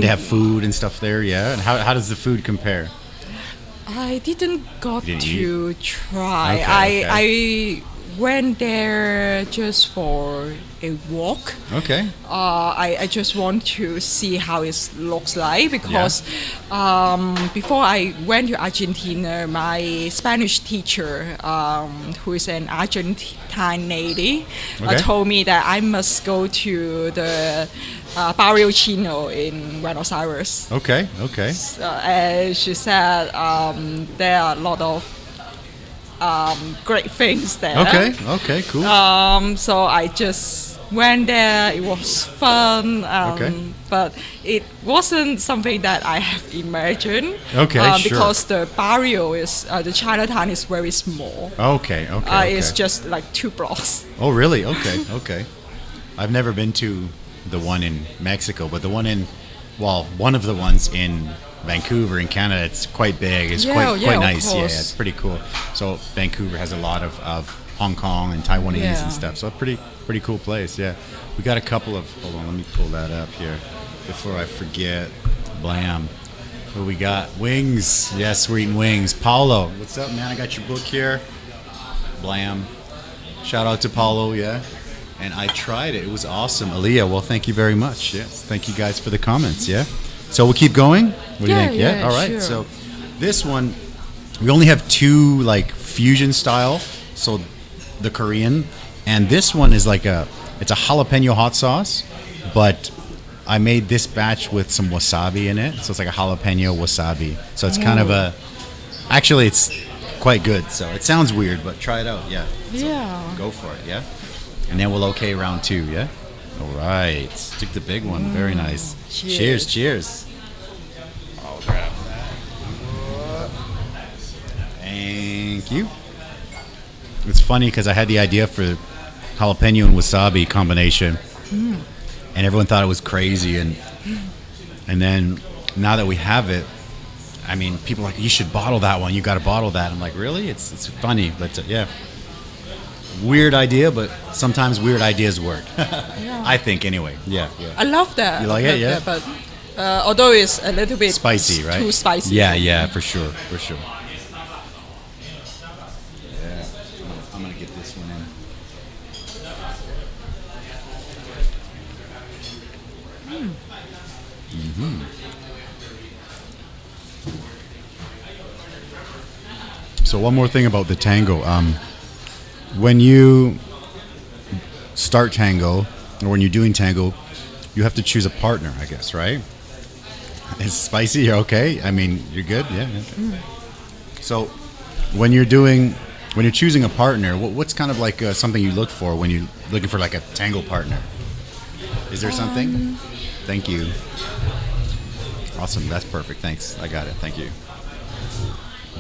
they have food and stuff there. Yeah. And how does the food compare? I didn't got to try. Okay. I went there just for a walk. Okay. I just want to see how it looks like because before I went to Argentina, my Spanish teacher, who is an Argentine native, told me that I must go to the Barrio Chino in Buenos Aires. Okay. And she said there are a lot of great things there. Okay, cool. So I just went there. It was fun, Okay. but it wasn't something that I have imagined. Okay, sure. Because the barrio is the Chinatown is very small. Okay. It's just like 2 blocks. Oh, really? Okay. I've never been to the one in Mexico, but the one one of the ones in Vancouver in Canada, it's quite big. It's quite nice. Yeah, it's pretty cool. So Vancouver has a lot of Hong Kong and Taiwanese and stuff. So a pretty cool place. Yeah, we got a couple of. Hold on, let me pull that up here before I forget. Blam. What we got? Wings. Yes, we're eating wings. Paulo, what's up, man? I got your book here. Blam. Shout out to Paulo. Yeah. And I tried it. It was awesome. Aaliyah, well, thank you very much. Yes, thank you guys for the comments. Yeah. So we'll keep going. What do you think? Yeah. All right. Sure. So this one, we only have 2 like fusion style. So the Korean, and this one is like it's a jalapeno hot sauce, but I made this batch with some wasabi in it. So it's like a jalapeno wasabi. So it's kind of actually it's quite good. So it sounds weird, but try it out. Yeah. So go for it. Yeah. And then we'll okay round 2, yeah? All right. Took the big one. Very nice. Cheers. I'll grab that. Thank you. It's funny because I had the idea for jalapeno and wasabi combination. And everyone thought it was crazy. And then now that we have it, I mean, people are like, you should bottle that one. You got to bottle that. I'm like, really? It's funny. But yeah. Weird idea, but sometimes weird ideas work. I think anyway. Yeah. I love that. You like it? Yeah. But although it's a little bit spicy, right? Too spicy. Yeah, for sure. Yeah. I'm gonna get this one in. So one more thing about the tango. When you start tango, or when you're doing tango, you have to choose a partner, I guess, right? It's spicy, you're okay? I mean, you're good? Yeah. So when you're choosing a partner, what's kind of like something you look for when you're looking for like a tango partner? Is there something? Thank you. Awesome, that's perfect, thanks. I got it, thank you.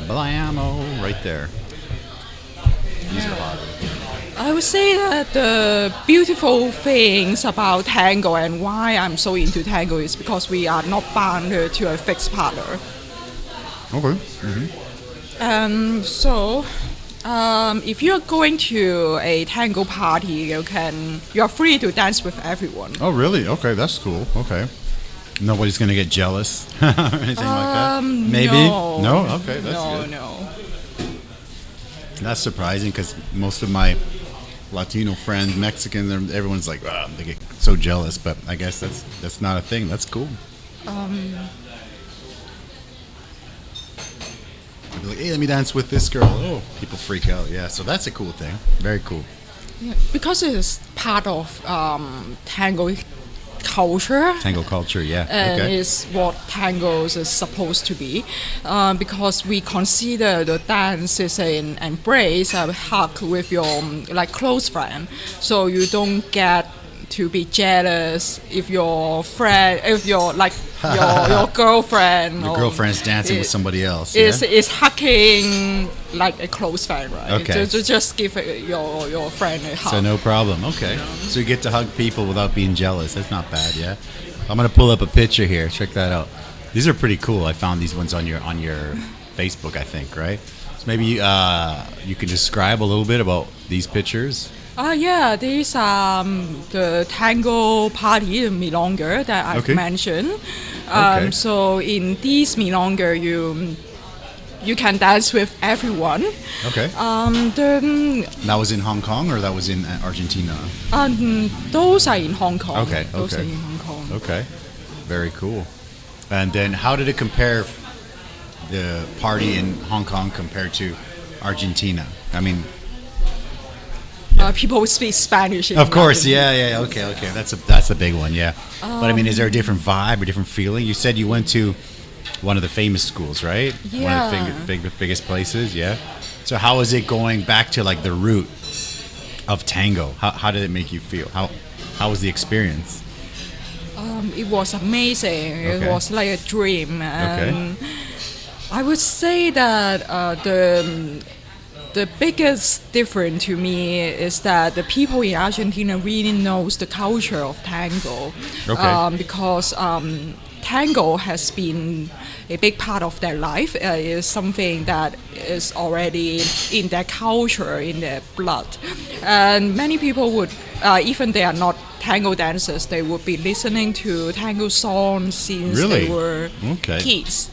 Blammo, right there. I would say that the beautiful things about tango and why I'm so into tango is because we are not bound to a fixed partner. Okay. So if you're going to a tango party, you're free to dance with everyone. Oh, really? Okay, that's cool. Okay. Nobody's gonna get jealous or anything like that? Maybe? No? Okay, that's good. No. That's surprising because most of my Latino friends, Mexicans, everyone's like, wow, they get so jealous. But I guess that's not a thing. That's cool. I'd be like, hey, let me dance with this girl. Oh, people freak out. Yeah, so that's a cool thing. Very cool. Yeah, because it's part of tango culture. Tango culture, yeah. And okay. it's what tangos is supposed to be. Because we consider the dance is an embrace, a hug with your close friend. So you don't get to be jealous if your girlfriend. Your girlfriend's dancing with somebody else. Is hugging like a close friend, right? Okay. To just give your friend a hug. So no problem. Okay. So you get to hug people without being jealous. That's not bad, yeah? I'm going to pull up a picture here. Check that out. These are pretty cool. I found these ones on your Facebook, I think, right? So maybe you can describe a little bit about these pictures. Yeah, these are the tango party, the milonga that I've mentioned. So in these milonga, you can dance with everyone. Okay. That was in Hong Kong or that was in Argentina? Those are in Hong Kong. Okay. Those are in Hong Kong. Okay. Very cool. And then how did it compare, the party in Hong Kong compared to Argentina? I mean... people speak Spanish. Of course, yeah. Okay. That's a big one, yeah. But I mean, is there a different vibe, a different feeling? You said you went to one of the famous schools, right? Yeah. One of the biggest places, yeah. So how is it going back to like the root of tango? How did it make you feel? How was the experience? It was amazing. Okay. It was like a dream. And Okay. I would say that the biggest difference to me is that the people in Argentina really knows the culture of tango. Okay. Because tango has been a big part of their life. It is something that is already in their culture, in their blood. And many people would, even they are not tango dancers, they would be listening to tango songs since Really? they were Okay. kids.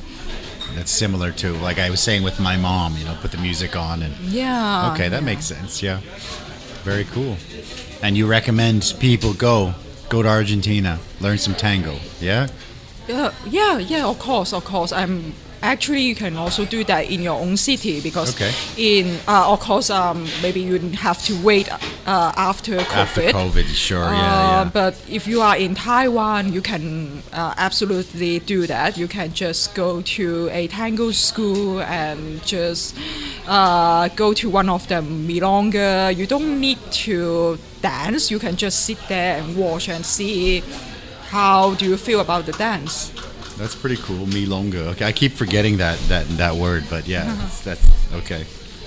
That's similar to, like I was saying with my mom, put the music on and... Yeah. Okay, that makes sense, yeah. Very cool. And you recommend people go to Argentina, learn some tango, yeah? Yeah, of course. Actually, you can also do that in your own city because Okay. of course, maybe you have to wait after COVID. After COVID, sure, yeah. But if you are in Taiwan, you can absolutely do that. You can just go to a tango school and just go to one of the milonga. You don't need to dance. You can just sit there and watch and see how do you feel about the dance. That's pretty cool, milonga. Okay, I keep forgetting that word, but yeah, that's okay.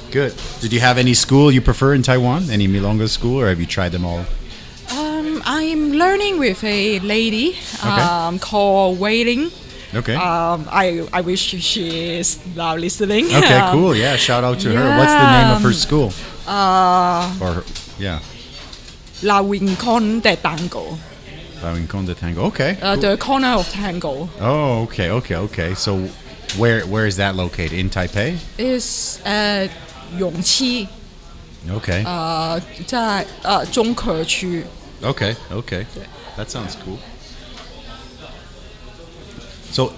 Good. Did you have any school you prefer in Taiwan? Any milonga school, or have you tried them all? I'm learning with a lady called Wailing. Okay. I wish she is now listening. Okay, cool. Yeah, shout out to her. What's the name of her school? La Rincon de Tango. La Rincon de Tango. Okay. The corner of Tango. Oh, okay. So, where is that located? In Taipei? Is at 永七 Okay. 在中和区 Okay. That sounds cool. So,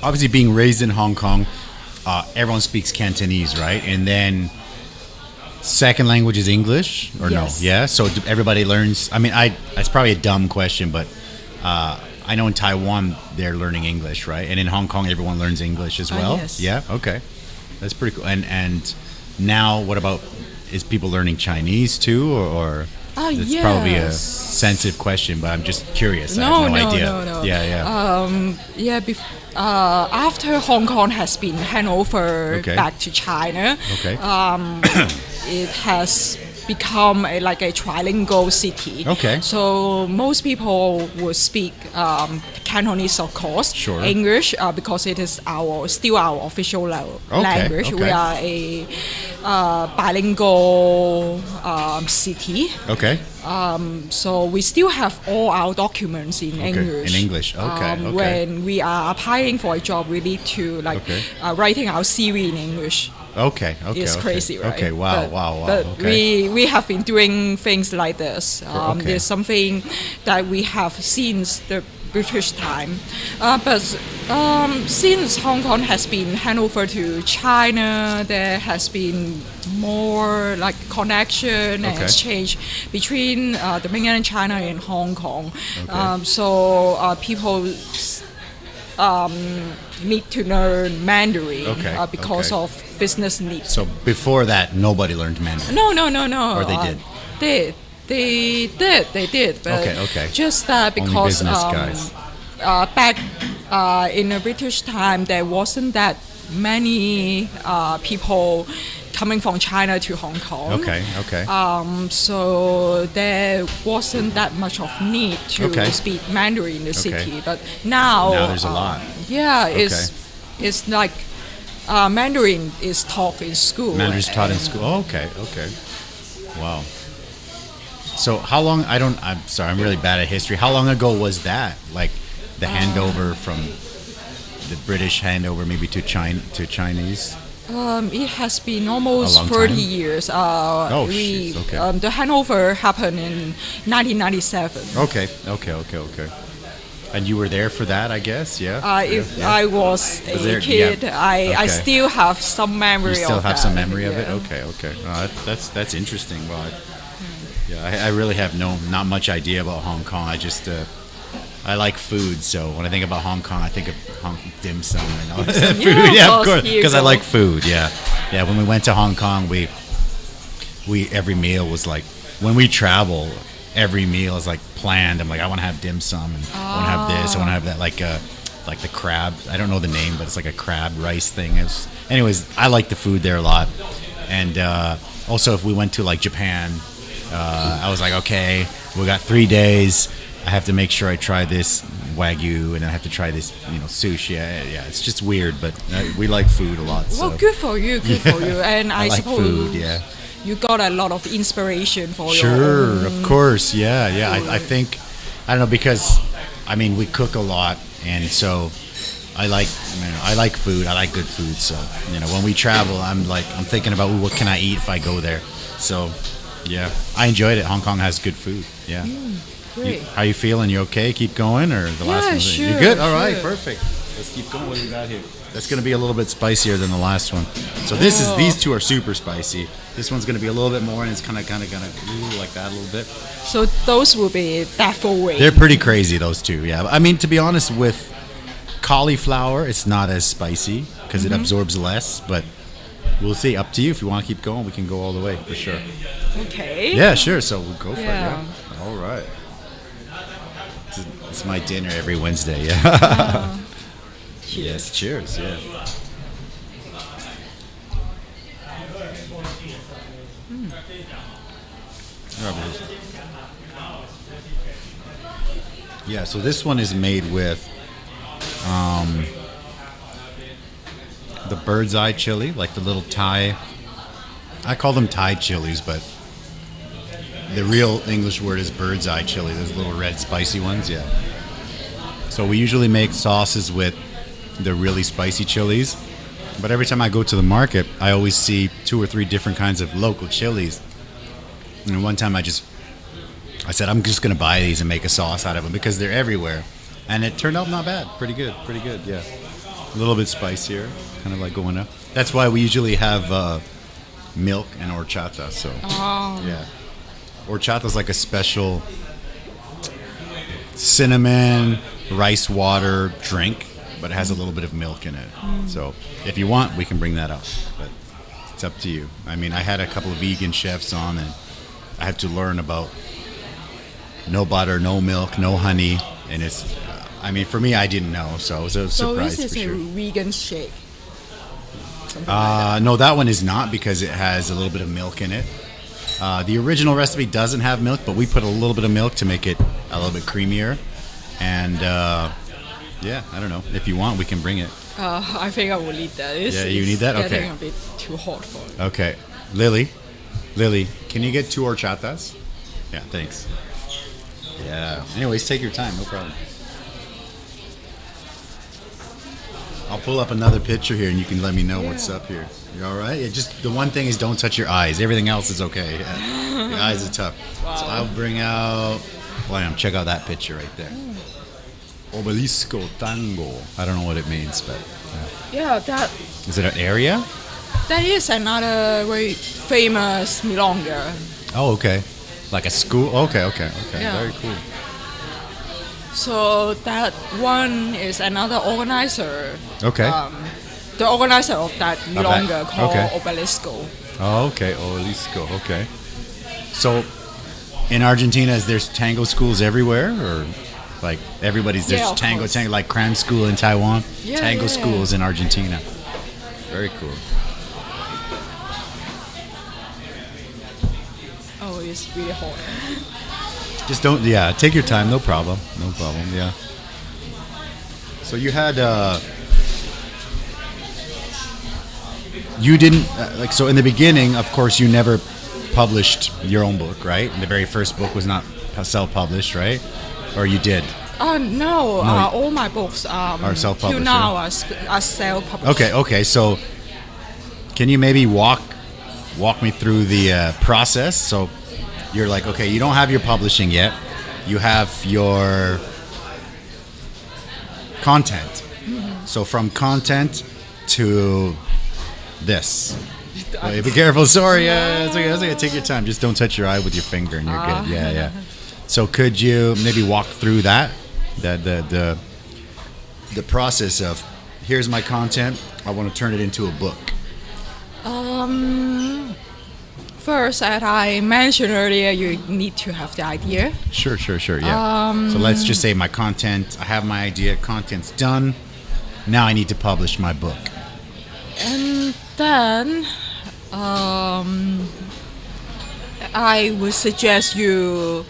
obviously, being raised in Hong Kong, everyone speaks Cantonese, right? And then, second language is English, or Yes. no? Yeah. So everybody learns. I mean, that's probably a dumb question, but I know in Taiwan they're learning English, right? And in Hong Kong, everyone learns English as well. Yes. Yeah. Okay. That's pretty cool. And now, what about? Is people learning Chinese too, or? It's yes. probably a sensitive question, but I'm just curious. I have no idea. No. Yeah. After Hong Kong has been handed over back to China, it has become like a trilingual city. Okay. So most people will speak Cantonese, of course, Sure. English, because it is still our official language. Okay. We are a bilingual city. Okay. So we still have all our documents in English. In English. Okay. When we are applying for a job, we need to writing our CV in English. Okay. It's crazy, right? Okay. Wow. But Okay. we have been doing things like this. There's something that we have since the British time. But since Hong Kong has been handed over to China, there has been more like connection and exchange between the mainland China and Hong Kong. So people need to learn Mandarin because of business needs. So before that, nobody learned Mandarin. No. Or they did. They did. But just that Only because business guys. back in the British time, there wasn't that many people coming from China to Hong Kong. Okay. So there wasn't that much of need to speak Mandarin in the city. But now there's a lot. Yeah, it's like Mandarin is taught in school. Mandarin is taught in school. Oh, okay. Wow. So how long? I'm sorry. I'm really bad at history. How long ago was that? Like the handover from the British handover, maybe to Chinese. It has been almost A long 30 time? years. Shit, okay. The handover happened in 1997. Okay. And you were there for that, I guess, yeah? I was a kid. I still have some memory of that. You still have some memory of it? Okay. That's interesting. Well, I really have not much idea about Hong Kong. I just I like food, so when I think about Hong Kong, I think of dim sum and all that food. Yeah, of course, because I like food. Yeah. When we went to Hong Kong, we every meal was like, when we travel, every meal is like planned. I'm like, I want to have dim sum, and I want to have this, I want to have that, like the crab. I don't know the name, but it's like a crab rice thing. Anyways, I like the food there a lot. And also, if we went to like Japan, I was like, okay, we got 3 days. I have to make sure I try this Wagyu, and I have to try this, sushi. Yeah, it's just weird, but we like food a lot. So. Well, good for you, And I like suppose food, yeah. You got a lot of inspiration for your Sure, of course, yeah. I think, I don't know, because, we cook a lot, and so I like food. I like good food, so, when we travel, I'm thinking about what can I eat if I go there. So, yeah, I enjoyed it. Hong Kong has good food, yeah. Great. How you feeling? You okay? Keep going, or the last one? Sure, you good? All right, sure. perfect. Let's keep going. What do we got here? That's going to be a little bit spicier than the last one. So these two are super spicy. This one's going to be a little bit more, and it's kind of like that a little bit. So those will be baffle way. They're pretty crazy, those two. Yeah, to be honest, with cauliflower, it's not as spicy because it absorbs less. But we'll see. Up to you. If you want to keep going, we can go all the way for sure. Okay. Yeah, sure. So we'll go for it. Yeah. All right. It's my dinner every Wednesday. Yeah. Yes. Cheers. Yeah. Yeah. So this one is made with the bird's eye chili, like the little Thai. I call them Thai chilies, but the real English word is bird's eye chili. Those little red spicy ones, yeah. So we usually make sauces with the really spicy chilies, but every time I go to the market, I always see 2 or 3 different kinds of local chilies. And one time I said, I'm just going to buy these and make a sauce out of them because they're everywhere. And it turned out not bad. Pretty good, yeah. A little bit spicier, kind of like going up. That's why we usually have milk and horchata, so yeah. Horchata is like a special cinnamon rice water drink, but it has a little bit of milk in it. So if you want, we can bring that up, but it's up to you. I had a couple of vegan chefs on, and I had to learn about no butter, no milk, no honey, and it's, for me, I didn't know, so it was a surprise for sure. So this is a vegan shake? No, that one is not, because it has a little bit of milk in it. The original recipe doesn't have milk, but we put a little bit of milk to make it a little bit creamier. And yeah, I don't know. If you want, we can bring it. I think I will need that. You need that? Okay. Getting a bit too hot for it. Okay. Lily, can you get 2 horchatas? Yeah, thanks. Yeah. Anyways, take your time. No problem. I'll pull up another picture here, and you can let me know what's up here. You all right? Just the one thing is, don't touch your eyes. Everything else is okay. Yeah. Your eyes are tough. Wow. So I'll bring out. Blam! Check out that picture right there. Obelisco Tango. I don't know what it means, but yeah, that is it an area? That is another very famous milonga. Oh, okay. Like a school. Okay. Yeah. Very cool. So that one is another organizer. Okay. The organizer of that milonga called Obelisco. Oh, okay. Obelisco. Okay. So, in Argentina, is there tango schools everywhere, or like there's tango, like cram school in Taiwan, tango schools in Argentina? Very cool. Oh, it's really hot. Just don't, take your time, no problem, yeah. So you had, you didn't, so in the beginning, of course, you never published your own book, right? The very first book was not self-published, right? Or you did? No, all my books are self-published. Till now are self-published. Okay, so can you maybe walk me through the process? So you're like, okay, you don't have your publishing yet. You have your content. Mm-hmm. So from content to this. Wait, be careful. Sorry. It's okay. Take your time. Just don't touch your eye with your finger and you're good. Yeah. So could you maybe walk through that? The process of, here's my content. I want to turn it into a book. first, as I mentioned earlier, you need to have the idea. Sure, yeah. So let's just say my content, I have my idea, content's done. Now I need to publish my book. And then I would suggest you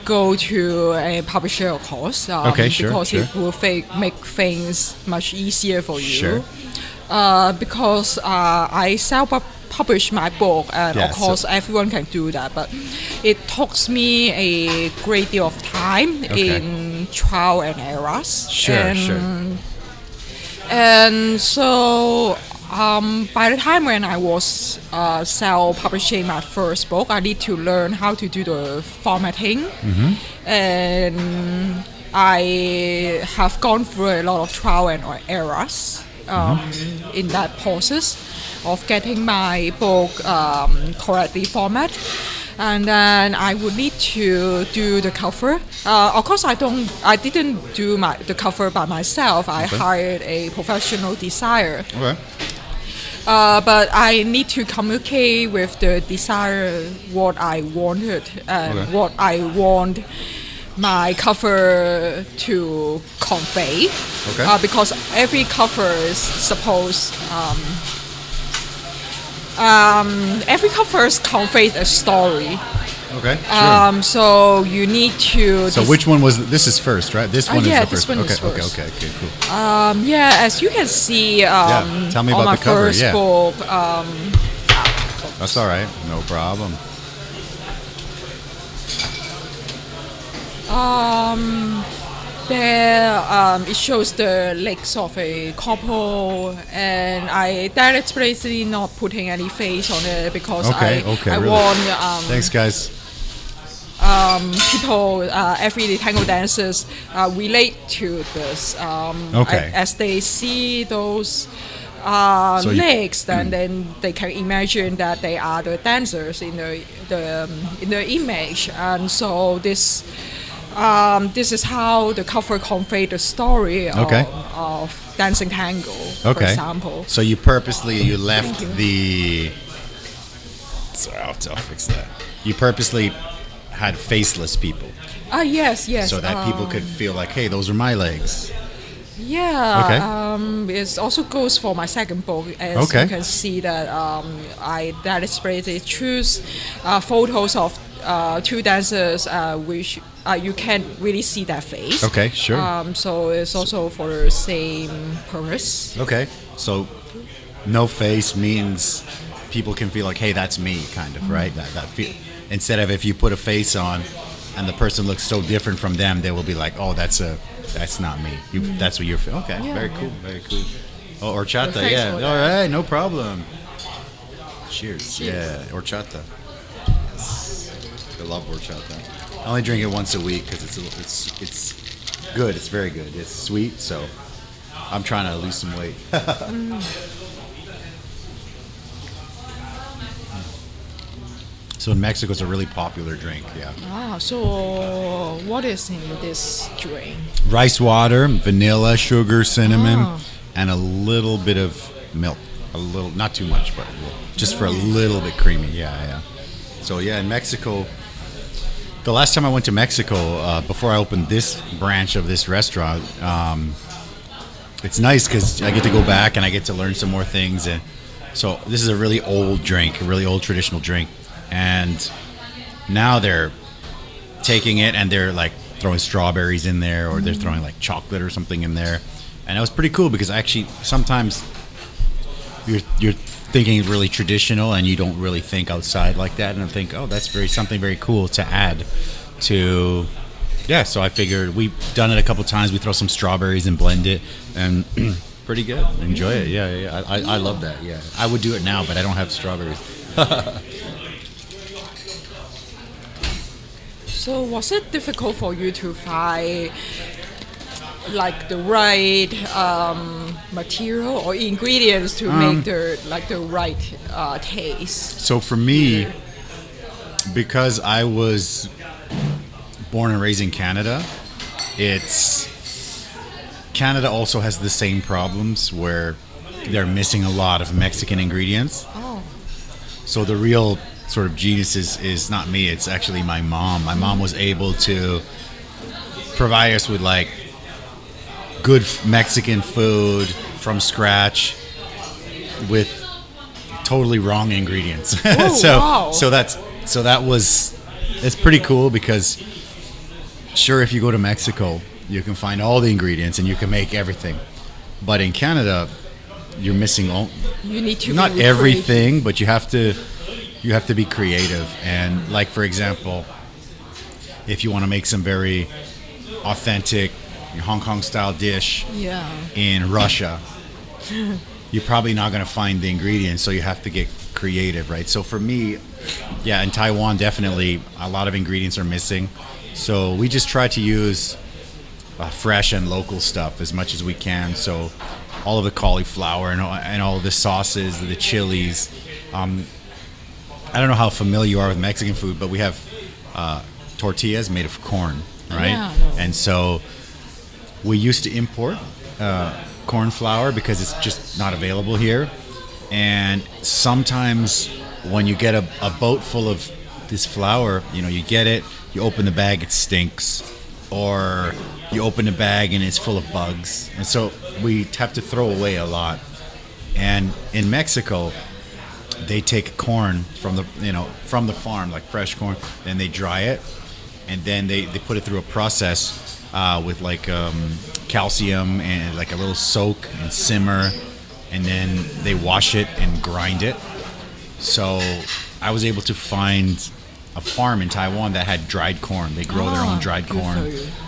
go to a publisher course because it will make things much easier for you. Sure. Because I self-publish my book, and of course everyone can do that, but it takes me a great deal of time in trial and errors. Sure. And so by the time when I was self-publishing my first book, I need to learn how to do the formatting. And I have gone through a lot of trial and errors in that process of getting my book correctly formatted. And then I would need to do the cover. Of course, I didn't do the cover by myself. I hired a professional designer. But I need to communicate with the designer what I wanted and what I want my cover to convey. Because every cover is supposed every cover conveys a story. So you need to. So which one was this? Is first, right? This one is the first. This one is first. Okay, cool. As you can see, tell me on about my the cover. first book. That's all right. No problem. There, it shows the legs of a couple, and I deliberately not putting any face on it because I really want. Thanks, guys. People, everyday tango dancers relate to this. As they see those legs, then they can imagine that they are the dancers in the image, and so this is how the cover conveyed the story of dancing tango, for example. So you purposely left the. Sorry, I'll fix that. You purposely had faceless people. Yes. So that people could feel like, hey, those are my legs. Yeah. It also goes for my second book. As you can see that I deliberately choose photos of two dancers which you can't really see their face. Okay, sure. So it's also for the same purpose. Okay. So no face means people can feel like, hey, that's me, kind of, right? That feel. Instead of if you put a face on and the person looks so different from them, they will be like, oh, that's not me. That's what you're feeling. Okay, very cool. Oh, horchata, yeah. All right, no problem. Cheers. Yeah, horchata. Yes. I love horchata. I only drink it once a week because it's good. It's very good. It's sweet, so I'm trying to lose some weight. So in Mexico, it's a really popular drink, So what is in this drink? Rice water, vanilla, sugar, cinnamon, and a little bit of milk. A little, not too much, but just for a little bit creamy. Yeah. So in Mexico, the last time I went to Mexico, before I opened this branch of this restaurant, it's nice because I get to go back and I get to learn some more things. And so this is a really old drink, a really old traditional drink. And now they're taking it and they're like throwing strawberries in there, or they're throwing like chocolate or something in there. And it was pretty cool because actually sometimes you're thinking really traditional and you don't really think outside like that, and I think, oh, that's something very cool to add to. So I figured we've done it a couple times. We throw some strawberries and blend it, and pretty good. Enjoy it. Yeah. I love that. Yeah, I would do it now, but I don't have strawberries. So was it difficult for you to find like the right material or ingredients to make the right taste? So for me, because I was born and raised in Canada, Canada also has the same problems where they're missing a lot of Mexican ingredients. So the real sort of genius is not me. It's actually my mom. My mom was able to provide us with like good Mexican food from scratch with totally wrong ingredients. Oh, wow. It's pretty cool because sure, if you go to Mexico, you can find all the ingredients and you can make everything. But in Canada, you're missing all. You need to not be everything, but you have to be creative. And like for example, if you want to make some very authentic Hong Kong style dish in Russia, you're probably not going to find the ingredients, so you have to get creative, right? So for me, in Taiwan, definitely a lot of ingredients are missing. So we just try to use fresh and local stuff as much as we can. So all of the cauliflower and all of the sauces, the chilies. I don't know how familiar you are with Mexican food, but we have tortillas made of corn, right? Yeah, no. And so we used to import corn flour because it's just not available here. And sometimes when you get a boat full of this flour, you get it, you open the bag, it stinks. Or you open the bag and it's full of bugs. And so we have to throw away a lot. And in Mexico, they take corn from the farm, like fresh corn, then they dry it, and then they put it through a process with like calcium and like a little soak and simmer, and then they wash it and grind it. So I was able to find a farm in Taiwan that had dried corn. They grow their own dried corn.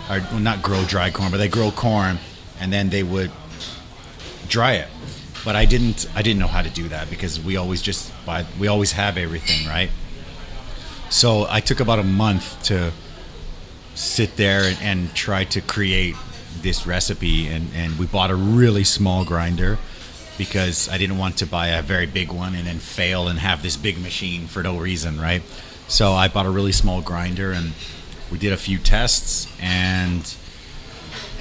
Or well, not grow dried corn, but they grow corn, and then they would dry it. But I didn't know how to do that because we always have everything, right? So I took about a month to sit there and try to create this recipe, and we bought a really small grinder because I didn't want to buy a very big one and then fail and have this big machine for no reason, right? So I bought a really small grinder, and we did a few tests, and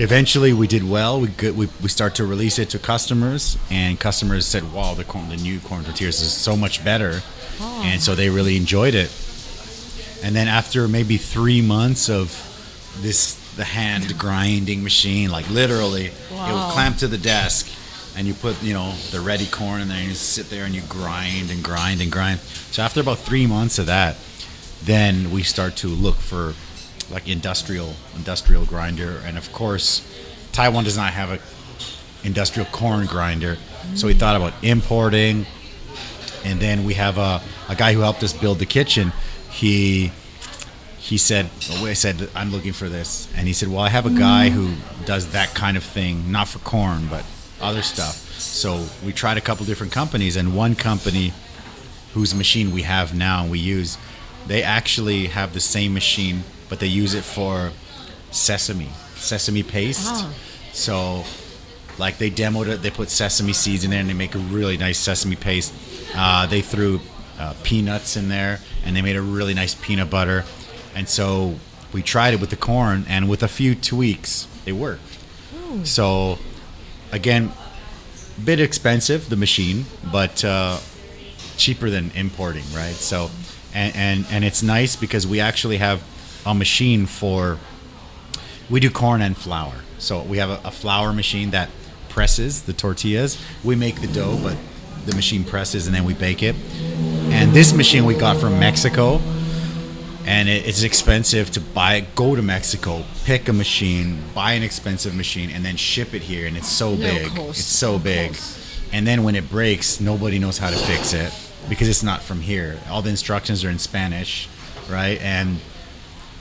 eventually we did well. We start to release it to customers, and customers said, wow, the new corn tortillas is so much better. And so they really enjoyed it. And then after maybe 3 months of the hand grinding machine, like literally, it would clamp to the desk, and you put the ready corn in there, and you sit there and you grind and grind and grind. So after about 3 months of that, then we start to look for like industrial grinder. And of course, Taiwan does not have a industrial corn grinder, so we thought about importing. And then we have a guy who helped us build the kitchen. He said, I said, I'm looking for this, and he said, well, I have a guy who does that kind of thing, not for corn but other stuff. So we tried a couple different companies, and one company whose machine we have now and we use, they actually have the same machine, but they use it for sesame paste. So like they demoed it, they put sesame seeds in there, and they make a really nice sesame paste. They threw peanuts in there, and they made a really nice peanut butter. And so we tried it with the corn, and with a few tweaks, it worked. So again, a bit expensive, the machine, but cheaper than importing, right? So and it's nice because we actually have a machine we do corn and flour. So we have a flour machine that presses the tortillas. We make the dough, but the machine presses, and then we bake it. And this machine we got from Mexico, and it's expensive to go to Mexico, pick a machine, buy an expensive machine, and then ship it here. And it's so big. It's so big. And then when it breaks, nobody knows how to fix it because it's not from here. All the instructions are in Spanish, right? And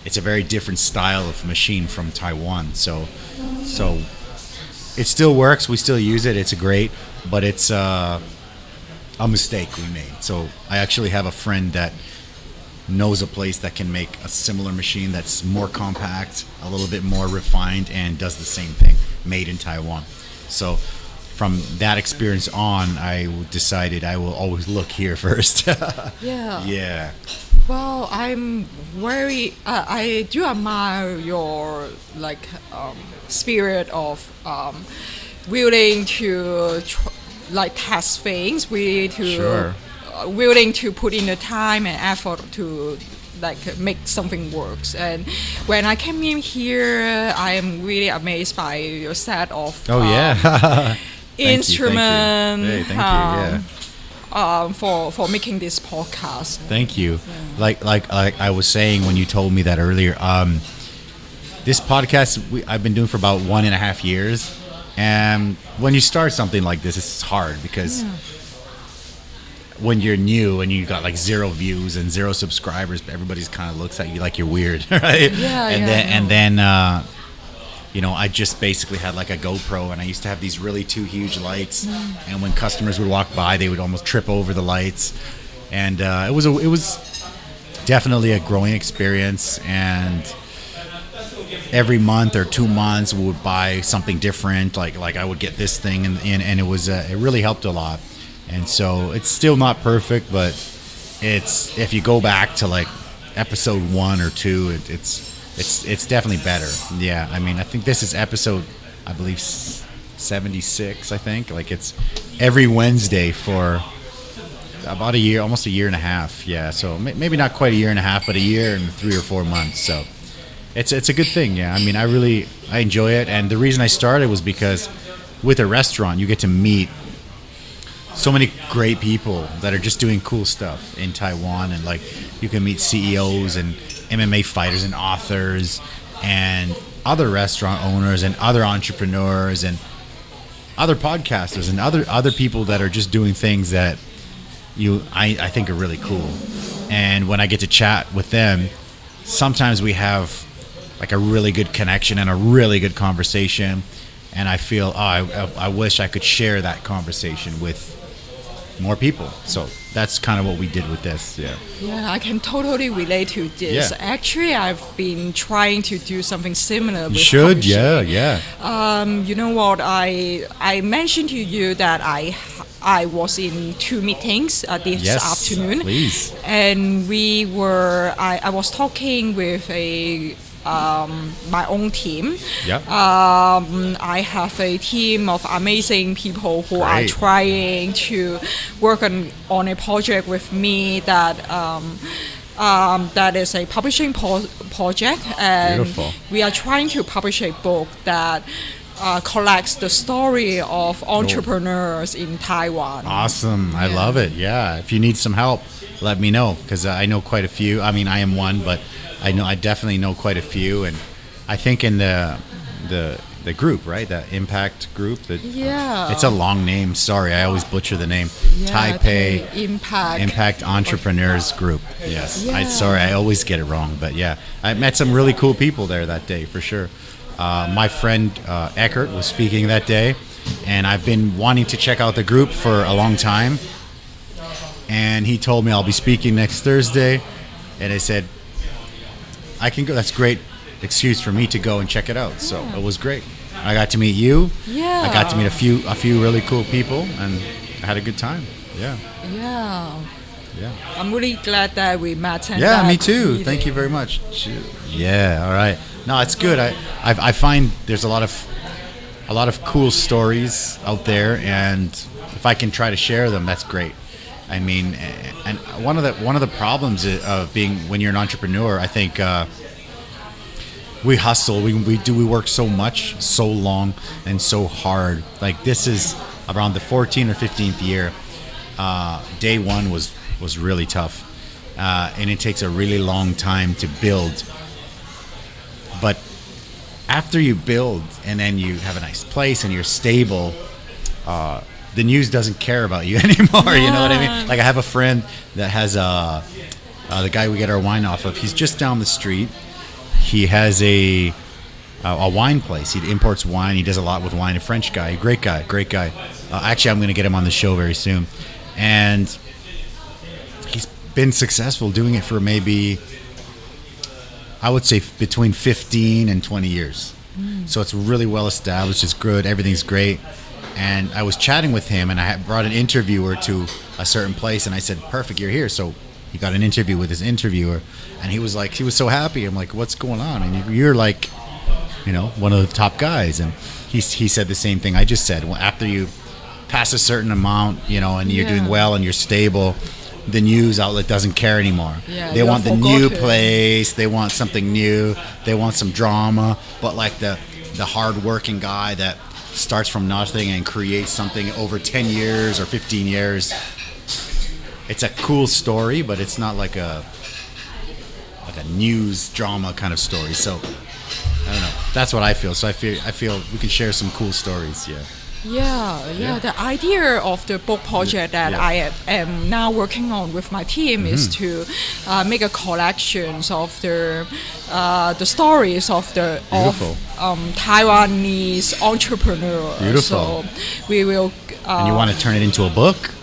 it's a very different style of machine from Taiwan. So it still works. We still use it. It's great, but it's a mistake we made. So I actually have a friend that knows a place that can make a similar machine that's more compact, a little bit more refined, and does the same thing, made in Taiwan. So from that experience on, I decided I will always look here first. Yeah. Well, I'm very. I do admire your spirit of willing to test things, willing to willing to put in the time and effort to like make something works. And when I came in here, I am really amazed by your set of instrument. Hey, thank you. For making this podcast. Thank you. Like I was saying when you told me that earlier, this podcast I've been doing for about 1.5 years, and when you start something like this, it's hard because when you're new and you got like 0 views and 0 subscribers, everybody's kind of looks at you like you're weird, right? And then you know, I just basically had like a GoPro, and I used to have these really 2 huge lights, and when customers would walk by, they would almost trip over the lights, and it was definitely a growing experience. And every month or 2 months, we would buy something different. Like I would get this thing, and it was it really helped a lot. And so it's still not perfect, but it's, if you go back to like episode 1 or 2, it's definitely better. Yeah, I mean, I think this is episode, I believe, 76, I think. Like, it's every Wednesday for about a year, almost a year and a half. Yeah, so maybe not quite a year and a half, but a year and 3 or 4 months. So it's a good thing. Yeah, I mean, I enjoy it. And the reason I started was because with a restaurant, you get to meet so many great people that are just doing cool stuff in Taiwan. And like, you can meet CEOs and MMA fighters and authors and other restaurant owners and other entrepreneurs and other podcasters and other people that are just doing things that I think are really cool. And when I get to chat with them, sometimes we have like a really good connection and a really good conversation, and I feel, I wish I could share that conversation with more people. So that's kind of what we did with this. Yeah, I can totally relate to this. Actually, I've been trying to do something similar with publishing. You know what, I mentioned to you that I was in 2 meetings this afternoon. Please. And I was talking with my own team. I have a team of amazing people who are trying to work on a project with me that is a publishing project, and we are trying to publish a book that collects the story of entrepreneurs in Taiwan. Awesome. I love it. Yeah, if you need some help, let me know, because I know quite a few. I mean, I am one, but I definitely know quite a few, and I think in the group, right? The Impact group. It's a long name. Sorry, I always butcher the name. Taipei Impact Entrepreneurs Group. Yes. I always get it wrong, but yeah, I met some really cool people there that day for sure. My friend Eckert was speaking that day, and I've been wanting to check out the group for a long time. And he told me I'll be speaking next Thursday, and I said, I can go. That's a great excuse for me to go and check it out. So it was great. I got to meet you. I got to meet a few really cool people, and I had a good time. Yeah. I'm really glad that we met. And me too. Thank you very much. Yeah. All right. No, it's good. I find there's a lot of cool stories out there, and if I can try to share them, that's great. I mean, and one of the problems of being, when you're an entrepreneur, I think we hustle, we work so much, so long, and so hard. Like, this is around the 14th or 15th year. Day 1 was really tough, and it takes a really long time to build. But after you build, and then you have a nice place and you're stable, the news doesn't care about you anymore. You know what I mean? Like, I have a friend that has the guy we get our wine off of. He's just down the street. He has a wine place. He imports wine. He does a lot with wine. A French guy, great guy. Actually, I'm going to get him on the show very soon. And he's been successful doing it for maybe, I would say, between 15 and 20 years. So it's really well established. It's good. Everything's great. And I was chatting with him, and I had brought an interviewer to a certain place, and I said, perfect, you're here. So he got an interview with his interviewer, and he was so happy. I'm like, what's going on? And you're like, one of the top guys. And he said the same thing I just said. Well, after you pass a certain amount, and you're doing well and you're stable, the news outlet doesn't care anymore. Yeah, they want the new forgotten. place. They want something new. They want some drama. But like the hard-working guy that starts from nothing and creates something over 10 years or 15 years. It's a cool story, but it's not like a news drama kind of story. So I don't know. That's what I feel. So I feel we can share some cool stories. Yeah. Yeah. The idea of the book project that I am now working on with my team is to make a collection of the stories of Taiwanese entrepreneurs. Beautiful. So we will. And you want to turn it into a book?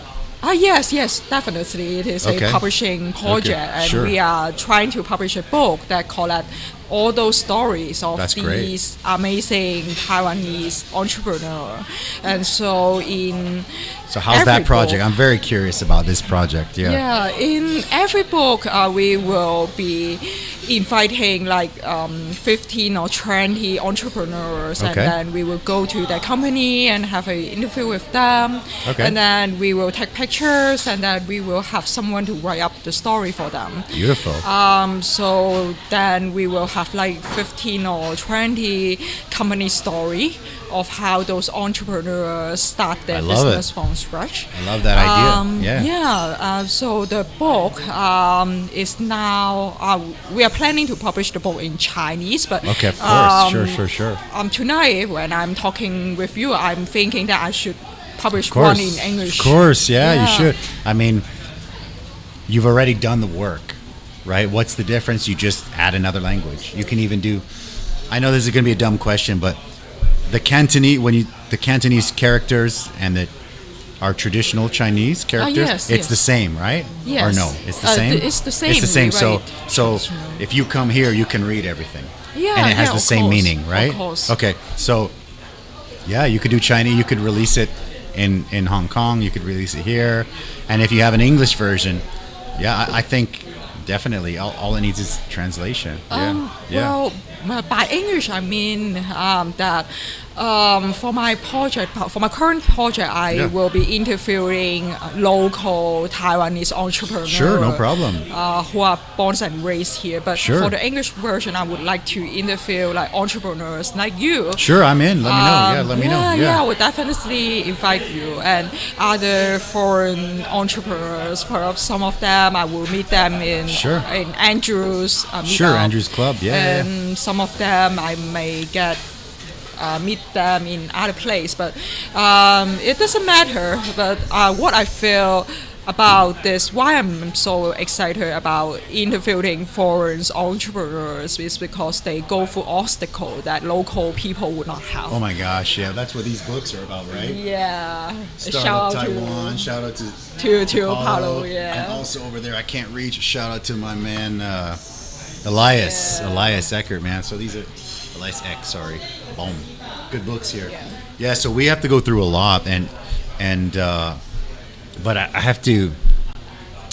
Yes, definitely. It is a publishing project, and we are trying to publish a book that collect all those stories of these amazing Taiwanese entrepreneurs. And so how's that project? I'm very curious about this project. Yeah, in every book we will be inviting like 15 or 20 entrepreneurs, and then we will go to their company and have an interview with them, and then we will take pictures, and then we will have someone to write up the story for them. Beautiful. So then we will have like 15 or 20 company story of how those entrepreneurs start their business from scratch. I love that idea. So the book is now we are planning to publish the book in Chinese, but of course, sure. Tonight when I'm talking with you, I'm thinking that I should publish one in English. Of course, you should. I mean, you've already done the work, right? What's the difference? You just add another language. You can even do. I know this is going to be a dumb question, but the Cantonese characters and our traditional Chinese characters, it's the same, right? Yes. Or no? It's the same? It's the same. It's the same. Right. So if you come here, you can read everything. Yeah, and it has the same meaning, right? Of course. Okay, so you could do Chinese. You could release it in Hong Kong. You could release it here. And if you have an English version, I think definitely all it needs is translation. Well, by English, I mean that for my current project, I will be interviewing local Taiwanese entrepreneurs. Sure, no problem. Who are born and raised here. But for the English version, I would like to interview like entrepreneurs like you. Sure, I'm in. Let me know. Let me know. Yeah, I would definitely invite you and other foreign entrepreneurs. Perhaps some of them I will meet them in Andrew's meetup. Andrew's Club. And some of them I may meet them in other place, but it doesn't matter. But what I feel about this, why I'm so excited about interviewing foreign entrepreneurs, is because they go through obstacles that local people would not have. Oh my gosh, that's what these books are about, right? Yeah. Shout out to Taiwan, shout out to Paulo, and also over there I can't reach, shout out to my man Elias Eckert, man. So these are Elias Eck, sorry. Boom. Good books here. Yeah, so we have to go through a lot, but I have to.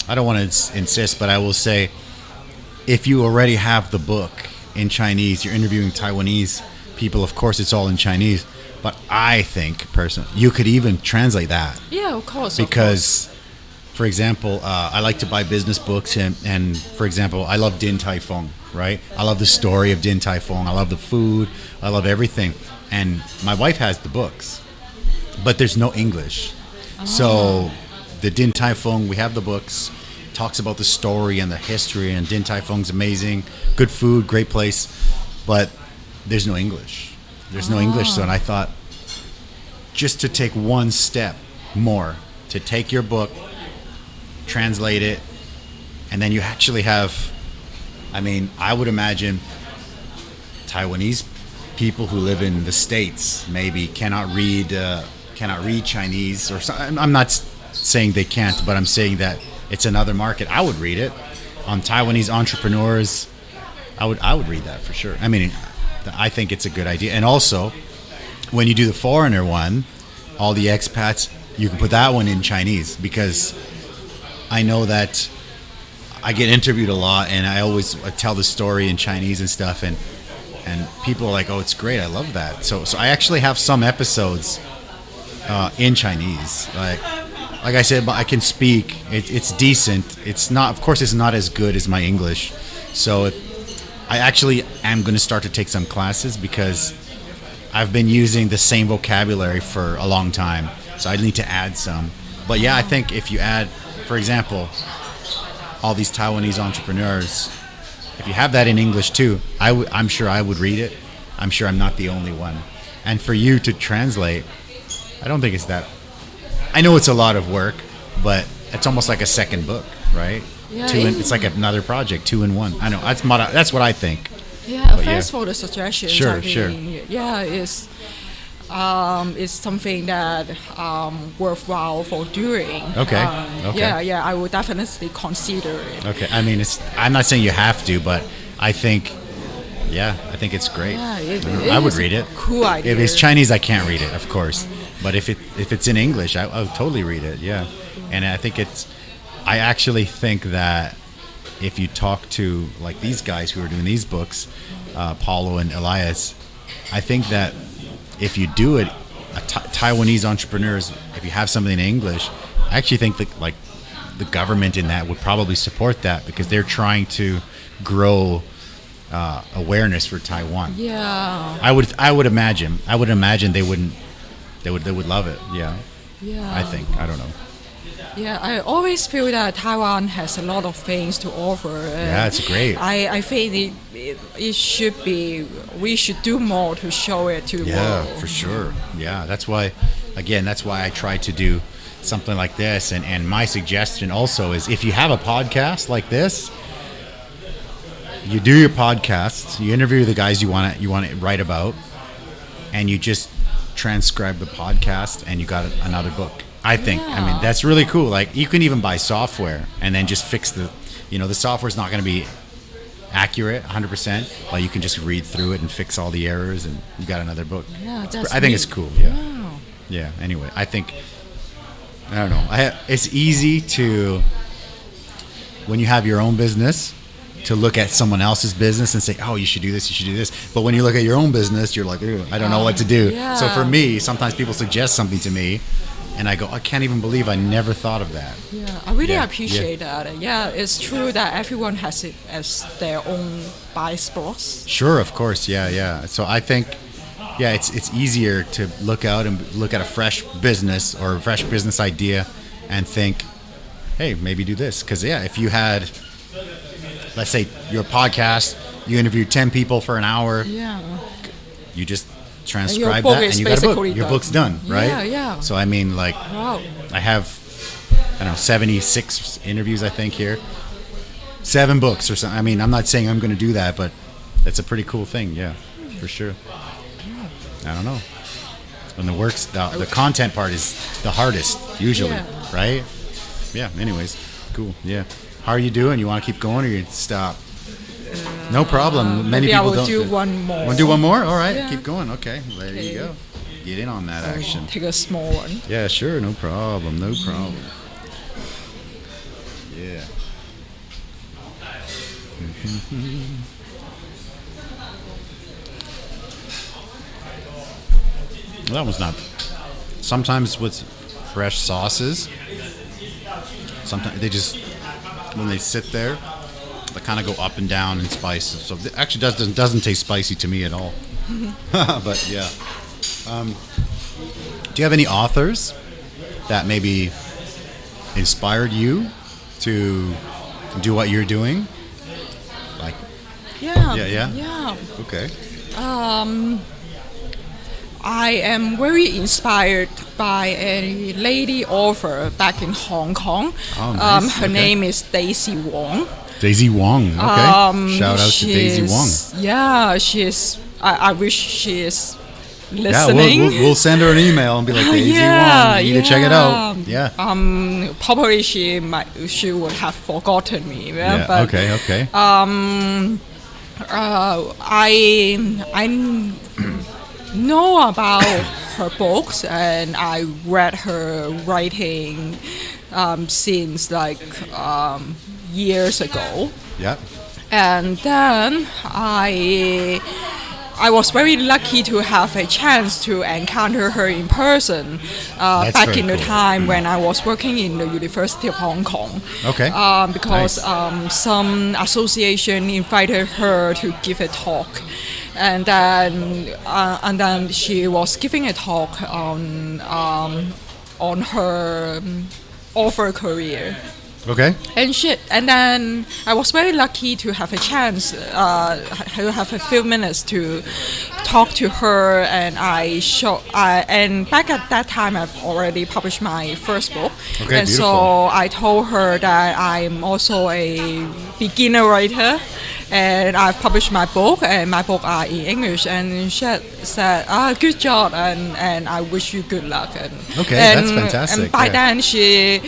I don't want to insist, but I will say, if you already have the book in Chinese, you're interviewing Taiwanese people. Of course, it's all in Chinese, but I think personally, you could even translate that. Yeah, of course. Because, for example, I like to buy business books, and for example, I love Din Tai Fung, right? I love the story of Din Tai Fung. I love the food. I love everything. And my wife has the books, but there's no English. So the Din Tai Fung, we have the books, talks about the story and the history, and Din Tai Fung's amazing. Good food, great place, but there's no English. There's no English. So, and I thought, just to take one step more, to take your book, translate it, and then you actually have, I would imagine Taiwanese people who live in the States maybe cannot read Chinese, or something. I'm not saying they can't, but I'm saying that it's another market. I would read it on Taiwanese entrepreneurs. I would read that for sure. I think it's a good idea. And also, when you do the foreigner one, all the expats, you can put that one in Chinese, because I know that I get interviewed a lot, and I always tell the story in Chinese and stuff, and people are like, "Oh, it's great! I love that." So I actually have some episodes in Chinese, like like I said, I can speak. It's decent. It's not, of course, it's not as good as my English. So I actually am going to start to take some classes because I've been using the same vocabulary for a long time. So I need to add some. But yeah, I think if you add, for example, all these Taiwanese entrepreneurs, if you have that in English too, I'm sure I would read it. I'm sure I'm not the only one. And for you to translate, I don't think it's that. I know it's a lot of work, but it's almost like a second book, right? Yeah, it's like another project, 2 in 1. I know that's what I think. Yeah, thanks for the suggestions. Sure, I mean, yeah, it's something that worthwhile for doing. Okay. Yeah, I would definitely consider it. Okay, I mean, I'm not saying you have to, but I think it's great. Yeah, I would read it. Cool idea. If it's Chinese, I can't read it, of course. But if it's in English, I would totally read it. Yeah, and I actually think that if you talk to like these guys who are doing these books, Paulo and Elias, I think that if you do it, Taiwanese entrepreneurs, if you have something in English, I actually think that like the government in that would probably support that because they're trying to grow awareness for Taiwan. Yeah. I would imagine they would love it. Yeah. Yeah. I think. I don't know. Yeah, I always feel that Taiwan has a lot of things to offer. Yeah, it's great. I think it should be, we should do more to show it to the world. Yeah, for sure. Yeah, that's why I try to do something like this. And my suggestion also is if you have a podcast like this, you do your podcasts, you interview the guys you want to write about, and you just transcribe the podcast, and you got another book. I think. Yeah. I mean, that's really cool. Like, you can even buy software and then just fix the software's not going to be accurate 100%, but you can just read through it and fix all the errors, and you got another book. Yeah, I think it's cool. Yeah. Wow. Yeah. Anyway, I don't know. It's easy to, when you have your own business, to look at someone else's business and say, oh, you should do this, you should do this. But when you look at your own business, you're like, I don't know what to do. Yeah. So for me, sometimes people suggest something to me, and I go, I can't even believe I never thought of that. Yeah, I really appreciate that. Yeah, it's true that everyone has it as their own bias spots. Sure, of course. Yeah. So I think, it's easier to look out and look at a fresh business or a fresh business idea and think, hey, maybe do this. Because, if you had, let's say, your podcast, you interviewed 10 people for an hour. Yeah. You just transcribe that and you got a book. Your book's done, right? Yeah. So I mean, like, wow. I have 76 interviews, I think, here. 7 books or something. I mean, I'm not saying I'm going to do that, but that's a pretty cool thing. Yeah, for sure. I don't know. And the content part is the hardest usually, right? Yeah. Anyways, cool. Yeah. How are you doing? You want to keep going or you stop? No problem. Many people don't. Maybe I will do one more. Want to do one more? All right. Yeah. Keep going. Okay. There you go. Get in on that action. Take a small one. Yeah, sure. No problem. Yeah. Well, that was not. Sometimes with fresh sauces, sometimes they just, when they sit there, they kind of go up and down in spice. So it actually doesn't taste spicy to me at all. But yeah. Do you have any authors that maybe inspired you to do what you're doing? Like. Yeah. Okay. I am very inspired by a lady author back in Hong Kong. Oh, nice. Her name is Daisy Wong. Daisy Wong. Okay. Shout out to Daisy Wong. Yeah, she is. I wish she is listening. Yeah, we'll send her an email and be like, Daisy Wong, you need to check it out. Yeah. Probably she would have forgotten me. Yeah. But, okay. I know about her books, and I read her writing since years ago. Yeah. And then I I was very lucky to have a chance to encounter her in person back in the time when I was working in the University of Hong Kong. Okay. Because some association invited her to give a talk. And then she was giving a talk on her author career. Okay. And then I was very lucky to have a chance to have a few minutes to talk to her, and and back at that time I've already published my first book. Okay, and beautiful. so I told her that I'm also a beginner writer, and I've published my book, and my book are in English, and she said, good job, and I wish you good luck. That's fantastic. And by then she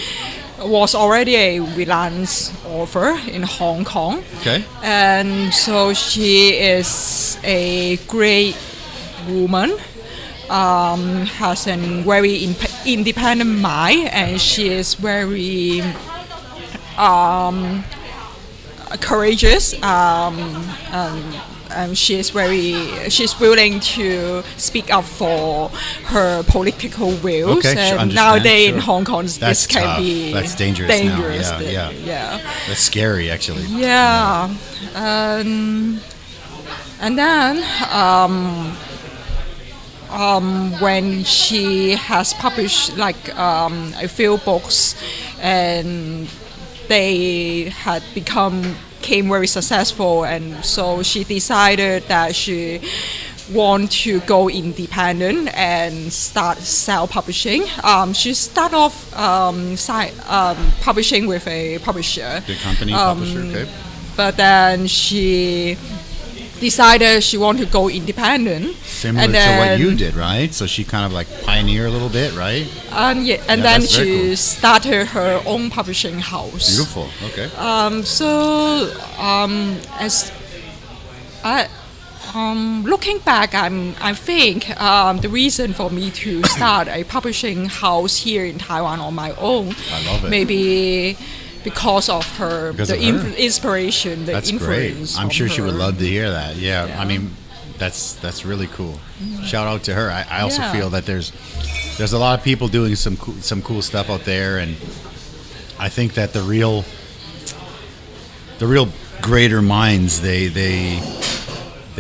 was already a freelance author in Hong Kong. Okay. And so she is a great woman, has a very independent mind, and she is very courageous, and she's willing to speak up for her political views. Okay, and nowadays in Hong Kong, this can be dangerous. Now. Yeah. That's scary, actually. Yeah. And then when she has published a few books, and they came very successful, and so she decided that she want to go independent and start self-publishing. She started off publishing with a publisher. Big company publisher, okay. But then she decided she want to go independent. Similar to what you did, right? So she kind of like pioneered a little bit, right? And then she started her own publishing house. Beautiful. Okay. As looking back, I think the reason for me to start a publishing house here in Taiwan on my own, I love it. Maybe because of her, inspiration, the that's influence. Great. I'm sure she would her. love to hear that. Yeah. I mean, that's really cool. Shout out to her. I also feel that there's a lot of people doing some cool stuff out there, and I think that the real greater minds they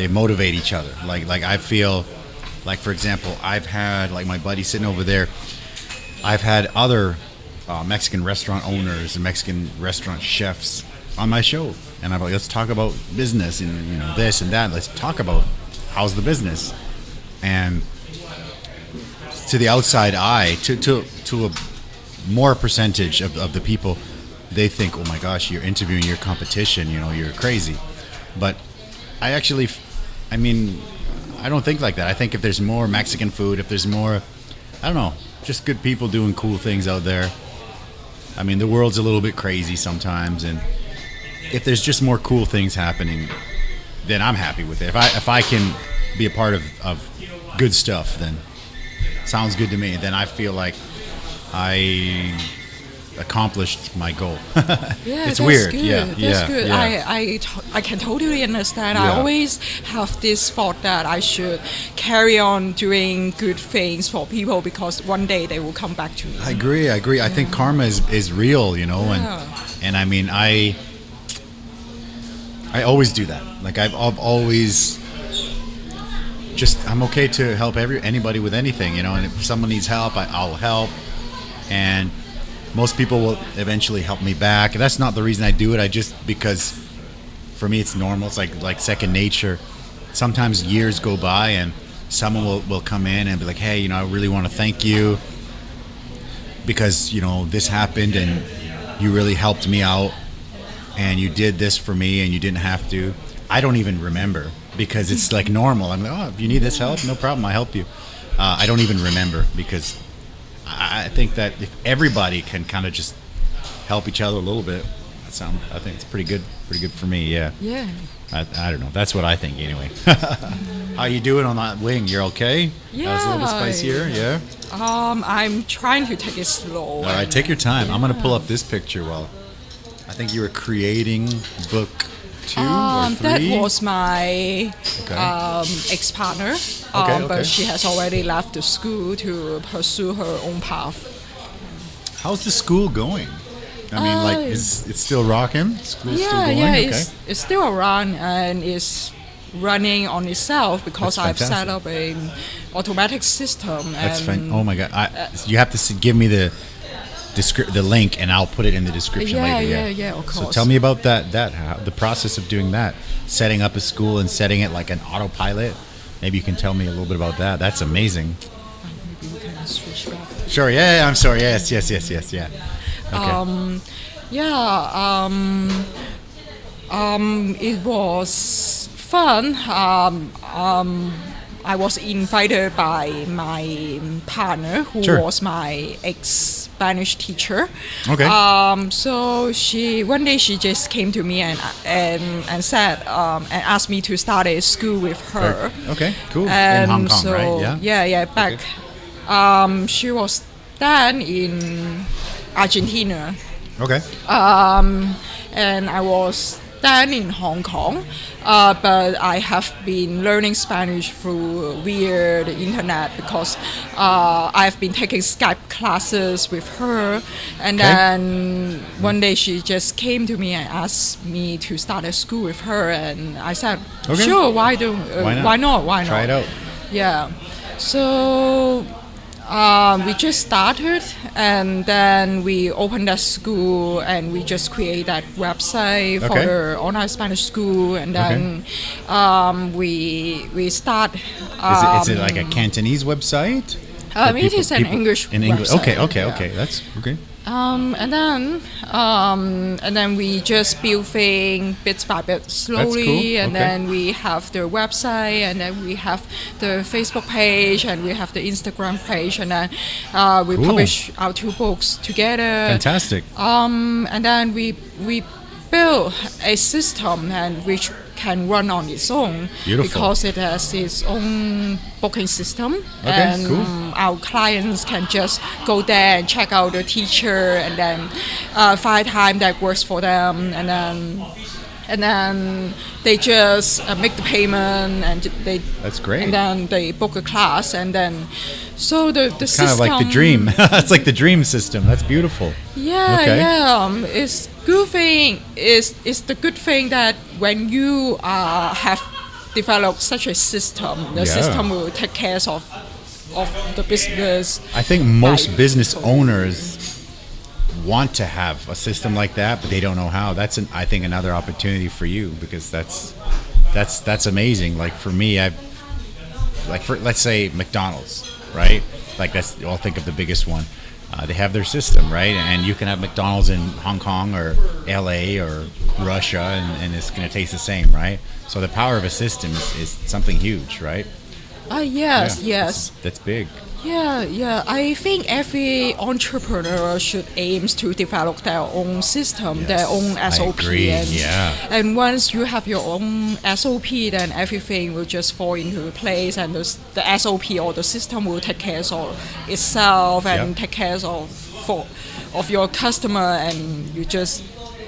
motivate each other. Like I feel like, for example, I've had like my buddy sitting over there. I've had other Mexican restaurant owners and Mexican restaurant chefs on my show, and I'm like, let's talk about business and this and that. Let's talk about how's the business. And to the outside eye, to a more percentage of the people, they think, oh my gosh, you're interviewing your competition, you're crazy. But I don't think like that. I think if there's more Mexican food, if there's more, I don't know, just good people doing cool things out there. I mean, the world's a little bit crazy sometimes, and if there's just more cool things happening, then I'm happy with it. If I can be a part of good stuff, then sounds good to me. Then I feel like I accomplished my goal. It's weird. Good. Yeah, that's good. Yeah. I can totally understand. Yeah. I always have this thought that I should carry on doing good things for people, because one day they will come back to me. I agree. I think karma is real, and I mean, I always do that. Like I've always I'm okay to help anybody with anything, and if someone needs help, I'll help, and most people will eventually help me back. And that's not the reason I do it. Because for me it's normal. It's like second nature. Sometimes years go by and someone will come in and be like, hey, I really want to thank you because this happened and you really helped me out and you did this for me and you didn't have to. I don't even remember because it's like normal. I'm like, oh, if you need this help, no problem, I help you. I don't even remember because I think that if everybody can kind of just help each other a little bit, I think it's pretty good for me. Yeah. Yeah. I don't know. That's what I think anyway. How you doing on that wing? You're okay? Yeah. That was a little bit spicier. Yeah. I'm trying to take it slow. All right, take your time. I'm gonna pull up this picture while I think you were creating book 2 or 3? That was my ex-partner, but she has already left the school to pursue her own path. How's the school going? I mean, like, is it still rocking? School's still going? Yeah, it's still around and it's running on itself because I've set up an automatic system. That's fine. Oh my God! You have to give me the link, and I'll put it in the description later. Yeah, of course. So tell me about that. The process of doing that, setting up a school and setting it like an autopilot. Maybe you can tell me a little bit about that. That's amazing. Maybe you can switch back. Sure. Yeah. I'm sorry. Yes. Yeah. Okay. It was fun. I was invited by my partner, who was my ex-Spanish teacher. Okay. So one day she just came to me and said and asked me to start a school with her. Okay. Cool. And in Hong Kong, right? Yeah. Back. Okay. She was then in Argentina. Okay. And I was then in Hong Kong, but I have been learning Spanish through via the internet because I've been taking Skype classes with her, and then one day she just came to me and asked me to start a school with her, and I said, sure, why not? Try it out. Yeah. So we just started, and then we opened that school, and we just created that website for the online Spanish school, and then we start. Is it like a Cantonese website? It is an English website. Okay. That's okay. And then we just build things bit by bit slowly, and then we have the website, and then we have the Facebook page, and we have the Instagram page, and then we publish our 2 books together. Fantastic. And then we build a system and which can run on its own. Beautiful. Because it has its own booking system, and our clients can just go there and check out the teacher, and then find time that works for them, and then they just make the payment, and that's great. And then they book a class, and then so the system kind of like the dream. It's like the dream system. That's beautiful. It's good thing. It's the good thing that when you have developed such a system, the system will take care of the business. I think most business owners want to have a system like that, but they don't know how. That's I think another opportunity for you, because that's amazing. Like for me, let's say McDonald's, right? Like I'll think of the biggest one. They have their system, right? And you can have McDonald's in Hong Kong or LA or Russia, and it's going to taste the same, right? So the power of a system is something huge, right? Yes. That's big. Yeah. I think every entrepreneur should aim to develop their own system, their own SOP. I agree. And once you have your own SOP, then everything will just fall into place, and the SOP or the system will take care of itself and take care of your customer, and you just.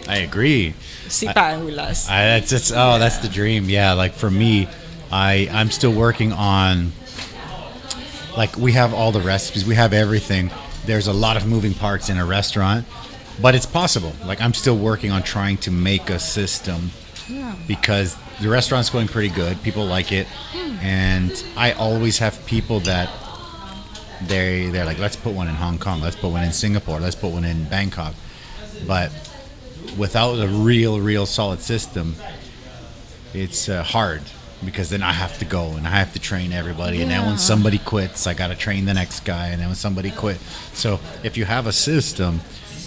I agree. Sit back and relax. That's the dream. Yeah, like for me, I'm still working on. Like we have all the recipes, we have everything. There's a lot of moving parts in a restaurant, but it's possible. Like I'm still working on trying to make a system because the restaurant's going pretty good. People like it, and I always have people that they're like, let's put one in Hong Kong, let's put one in Singapore, let's put one in Bangkok. But without a real solid system, it's hard. Because then I have to go and I have to train everybody, and then when somebody quits, I got to train the next guy, and then when somebody quit. So if you have a system,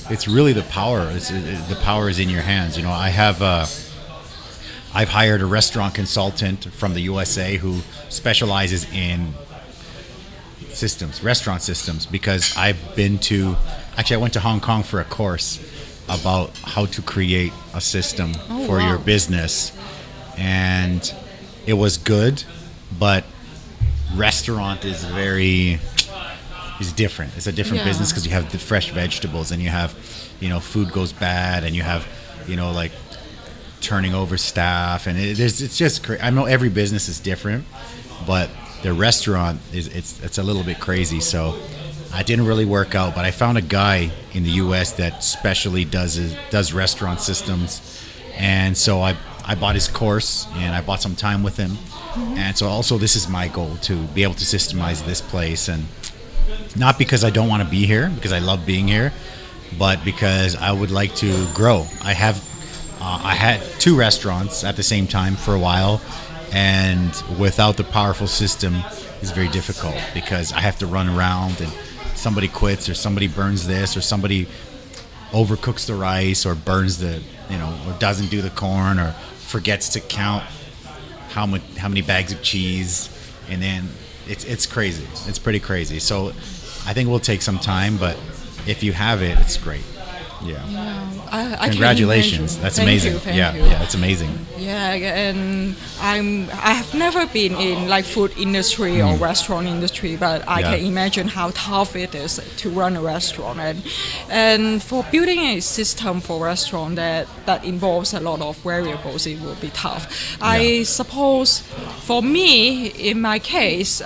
it's really the power. The power is in your hands. You know, I've hired a restaurant consultant from the USA who specializes in restaurant systems, because I went to Hong Kong for a course about how to create a system for your business, and it was good, but restaurant is different. It's a different business because you have the fresh vegetables, and you have, food goes bad, and you have, like turning over staff, and it's just I know every business is different, but the restaurant it's a little bit crazy. So I didn't really work out, but I found a guy in the U.S. that specially does restaurant systems, and so I bought his course and I bought some time with him. And so also this is my goal, to be able to systemize this place, and not because I don't want to be here, because I love being here, but because I would like to grow. I had 2 restaurants at the same time for a while, and without the powerful system, it's very difficult because I have to run around and somebody quits or somebody burns this or somebody overcooks the rice or burns or doesn't do the corn or forgets to count how many bags of cheese, and then it's crazy. It's pretty crazy. So I think it will take some time, but if you have it, it's great. Yeah. I Congratulations. That's amazing. Thank you. Yeah, it's amazing. Yeah, and I have never been in like food industry or restaurant industry, but I can imagine how tough it is to run a restaurant, and for building a system for restaurant that involves a lot of variables, it will be tough. I suppose for me, in my case,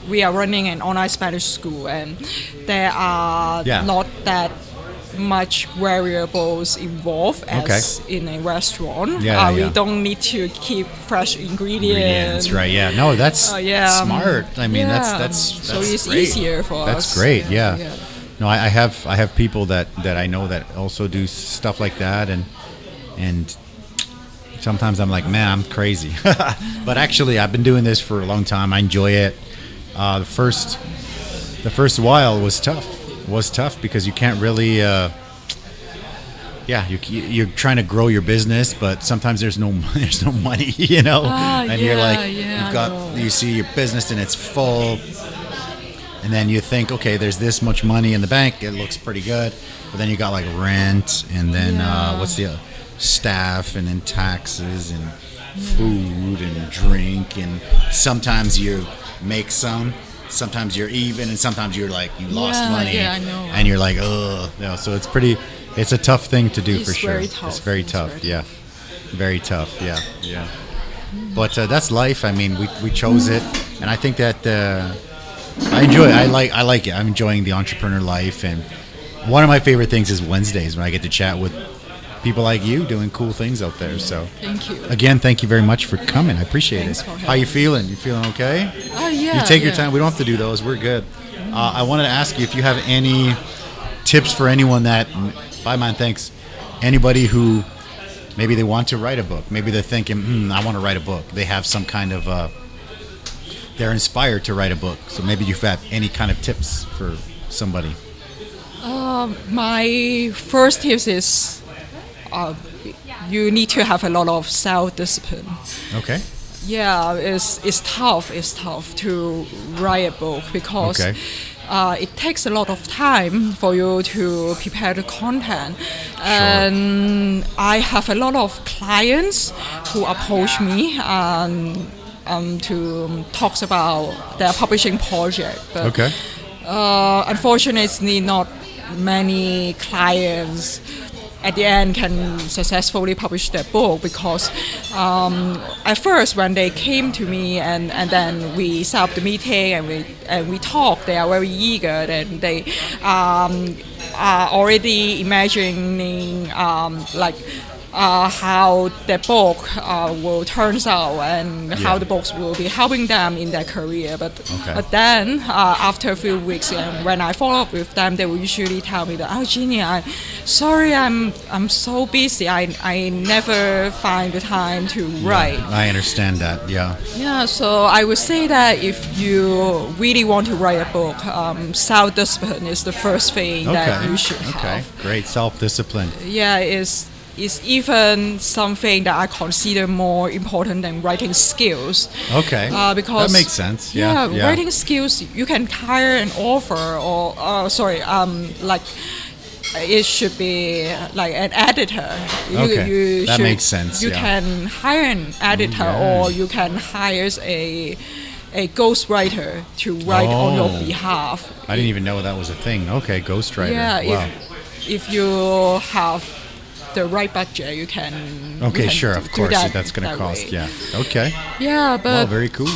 we are running an online Spanish school, and there are not that much variables involved as in a restaurant. We don't need to keep fresh ingredients. Right? Yeah. No, that's smart. I mean, that's so it's great. Easier for us. That's great. Yeah. No, I have people that I know that also do stuff like that, and sometimes I'm like, man, I'm crazy. But actually, I've been doing this for a long time. I enjoy it. The first while was tough because you can't really you're trying to grow your business, but sometimes there's no money, and you're like, you see your business and it's full, and then you think, okay, there's this much money in the bank, it looks pretty good, but then you got like rent, and then what's the staff, and then taxes and food and drink, and sometimes you make sometimes you're even, and sometimes you're like, you lost money, I know. And you're like, oh, so it's a tough thing to do. For sure. It's very tough. Very tough. Yeah. But that's life. I mean, we chose it, and I think that I like it. I'm enjoying the entrepreneur life, and one of my favorite things is Wednesdays when I get to chat with people like you doing cool things out there. So thank you again. Thank you very much for coming. I appreciate it. For How you feeling? You feeling okay? You take your time. We don't have to do those. We're good. I wanted to ask you if you have any tips for anyone that, bye man, thanks. Anybody who maybe they want to write a book. Maybe they're thinking, I want to write a book. They have some kind of, they're inspired to write a book. So maybe you've got any kind of tips for somebody. My first tips is you need to have a lot of self-discipline. Okay. Yeah, it's tough. It's tough to write a book because it takes a lot of time for you to prepare the content. And I have a lot of clients who approach me to talk about their publishing project. But, unfortunately, not many clients at the end can successfully publish their book because at first when they came to me and then we set up the meeting and we talk, they are very eager and they are already imagining how the book will turn out and how the books will be helping them in their career. But then after a few weeks, when I follow up with them, they will usually tell me that, Jeanie, I'm sorry, I'm so busy. I never find the time to write. I understand that. Yeah, so I would say that if you really want to write a book, self-discipline is the first thing that you should have. Great, self-discipline. Yeah, is even something that I consider more important than writing skills. Because that makes sense. Writing skills, you can hire an author it should be like an editor. That makes sense. You can hire an editor or you can hire a ghostwriter to write on your behalf. I didn't even know that was a thing. Ghostwriter. Yeah, if you have the right budget, you can. Okay, you can sure, of course, that's going to that cost. way. Yeah. Okay. Yeah, but Well, very cool.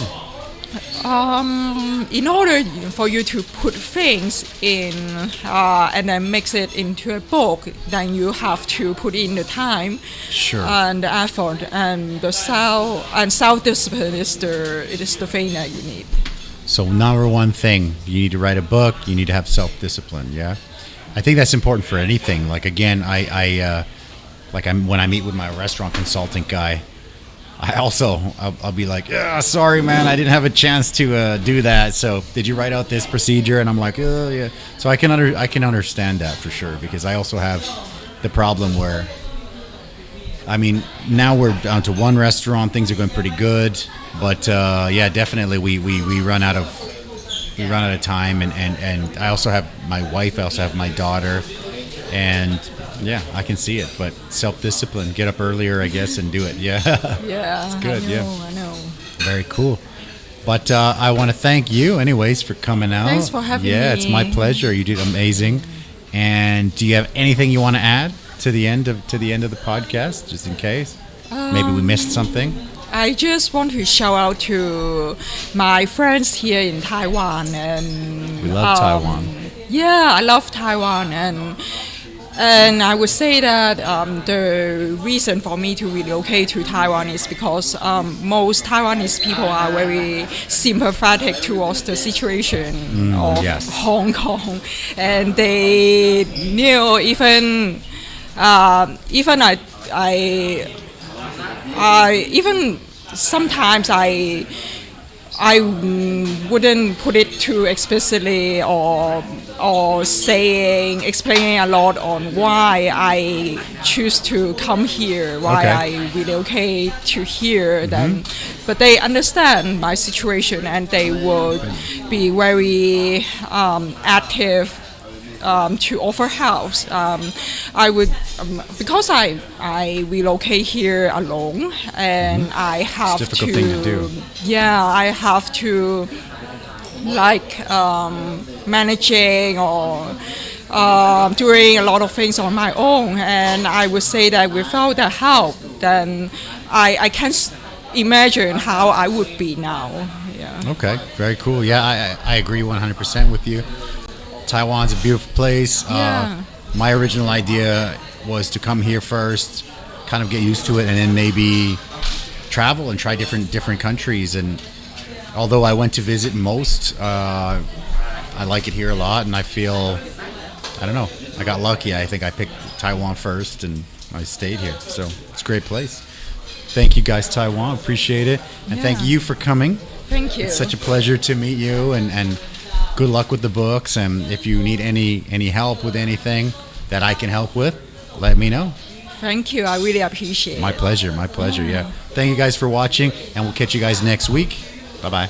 In order for you to put things in and then mix it into a book, then you have to put in the time Sure. and the effort, and the self-discipline is the thing that you need. So number one thing, you need to write a book. You need to have self-discipline. Yeah, I think that's important for anything. Like again, when I meet with my restaurant consultant guy, I'll be like, yeah, sorry, man, I didn't have a chance to do that. So did you write out this procedure? And I'm like, oh yeah. So I can understand that for sure, because I also have the problem where, I mean, now we're down to one restaurant. Things are going pretty good, but yeah, definitely we run out of time, and I also have my wife, I also have my daughter, and yeah, I can see it. But self-discipline, get up earlier, I guess, and do it. Yeah, Yeah, it's good. I know. Very cool. But I want to thank you, anyways, for coming out. Thanks for having me. Yeah, it's my pleasure. You did amazing. And do you have anything you want to add to the end of the podcast, just in case? Maybe we missed something. I just want to shout out to my friends here in Taiwan, and We love Taiwan. Yeah, I love Taiwan, and I would say that the reason for me to relocate to Taiwan is because most Taiwanese people are very sympathetic towards the situation of yes. Hong Kong, and they knew even even sometimes I wouldn't put it too explicitly or explaining a lot on why I choose to come here, why I relocate to here. Then, but they understand my situation, and they would be very active to offer help. I would because I relocate here alone, and I have it's a difficult thing to do. Yeah, I have to managing or doing a lot of things on my own, and I would say that without that help, then I can't imagine how I would be now. Yeah. Okay, very cool. Yeah, I agree 100% with you. Taiwan's a beautiful place. Yeah. My original idea was to come here first, kind of get used to it, and then maybe travel and try different countries. And although I went to visit most, I like it here a lot, and I feel, I don't know, I got lucky. I think I picked Taiwan first, and I stayed here. So it's a great place. Thank you guys, Taiwan. Appreciate it. And thank you for coming. Thank you. It's such a pleasure to meet you, and good luck with the books. And if you need any help with anything that I can help with, let me know. Thank you. I really appreciate it. My pleasure. Yeah. Thank you guys for watching, and we'll catch you guys next week. Bye-bye.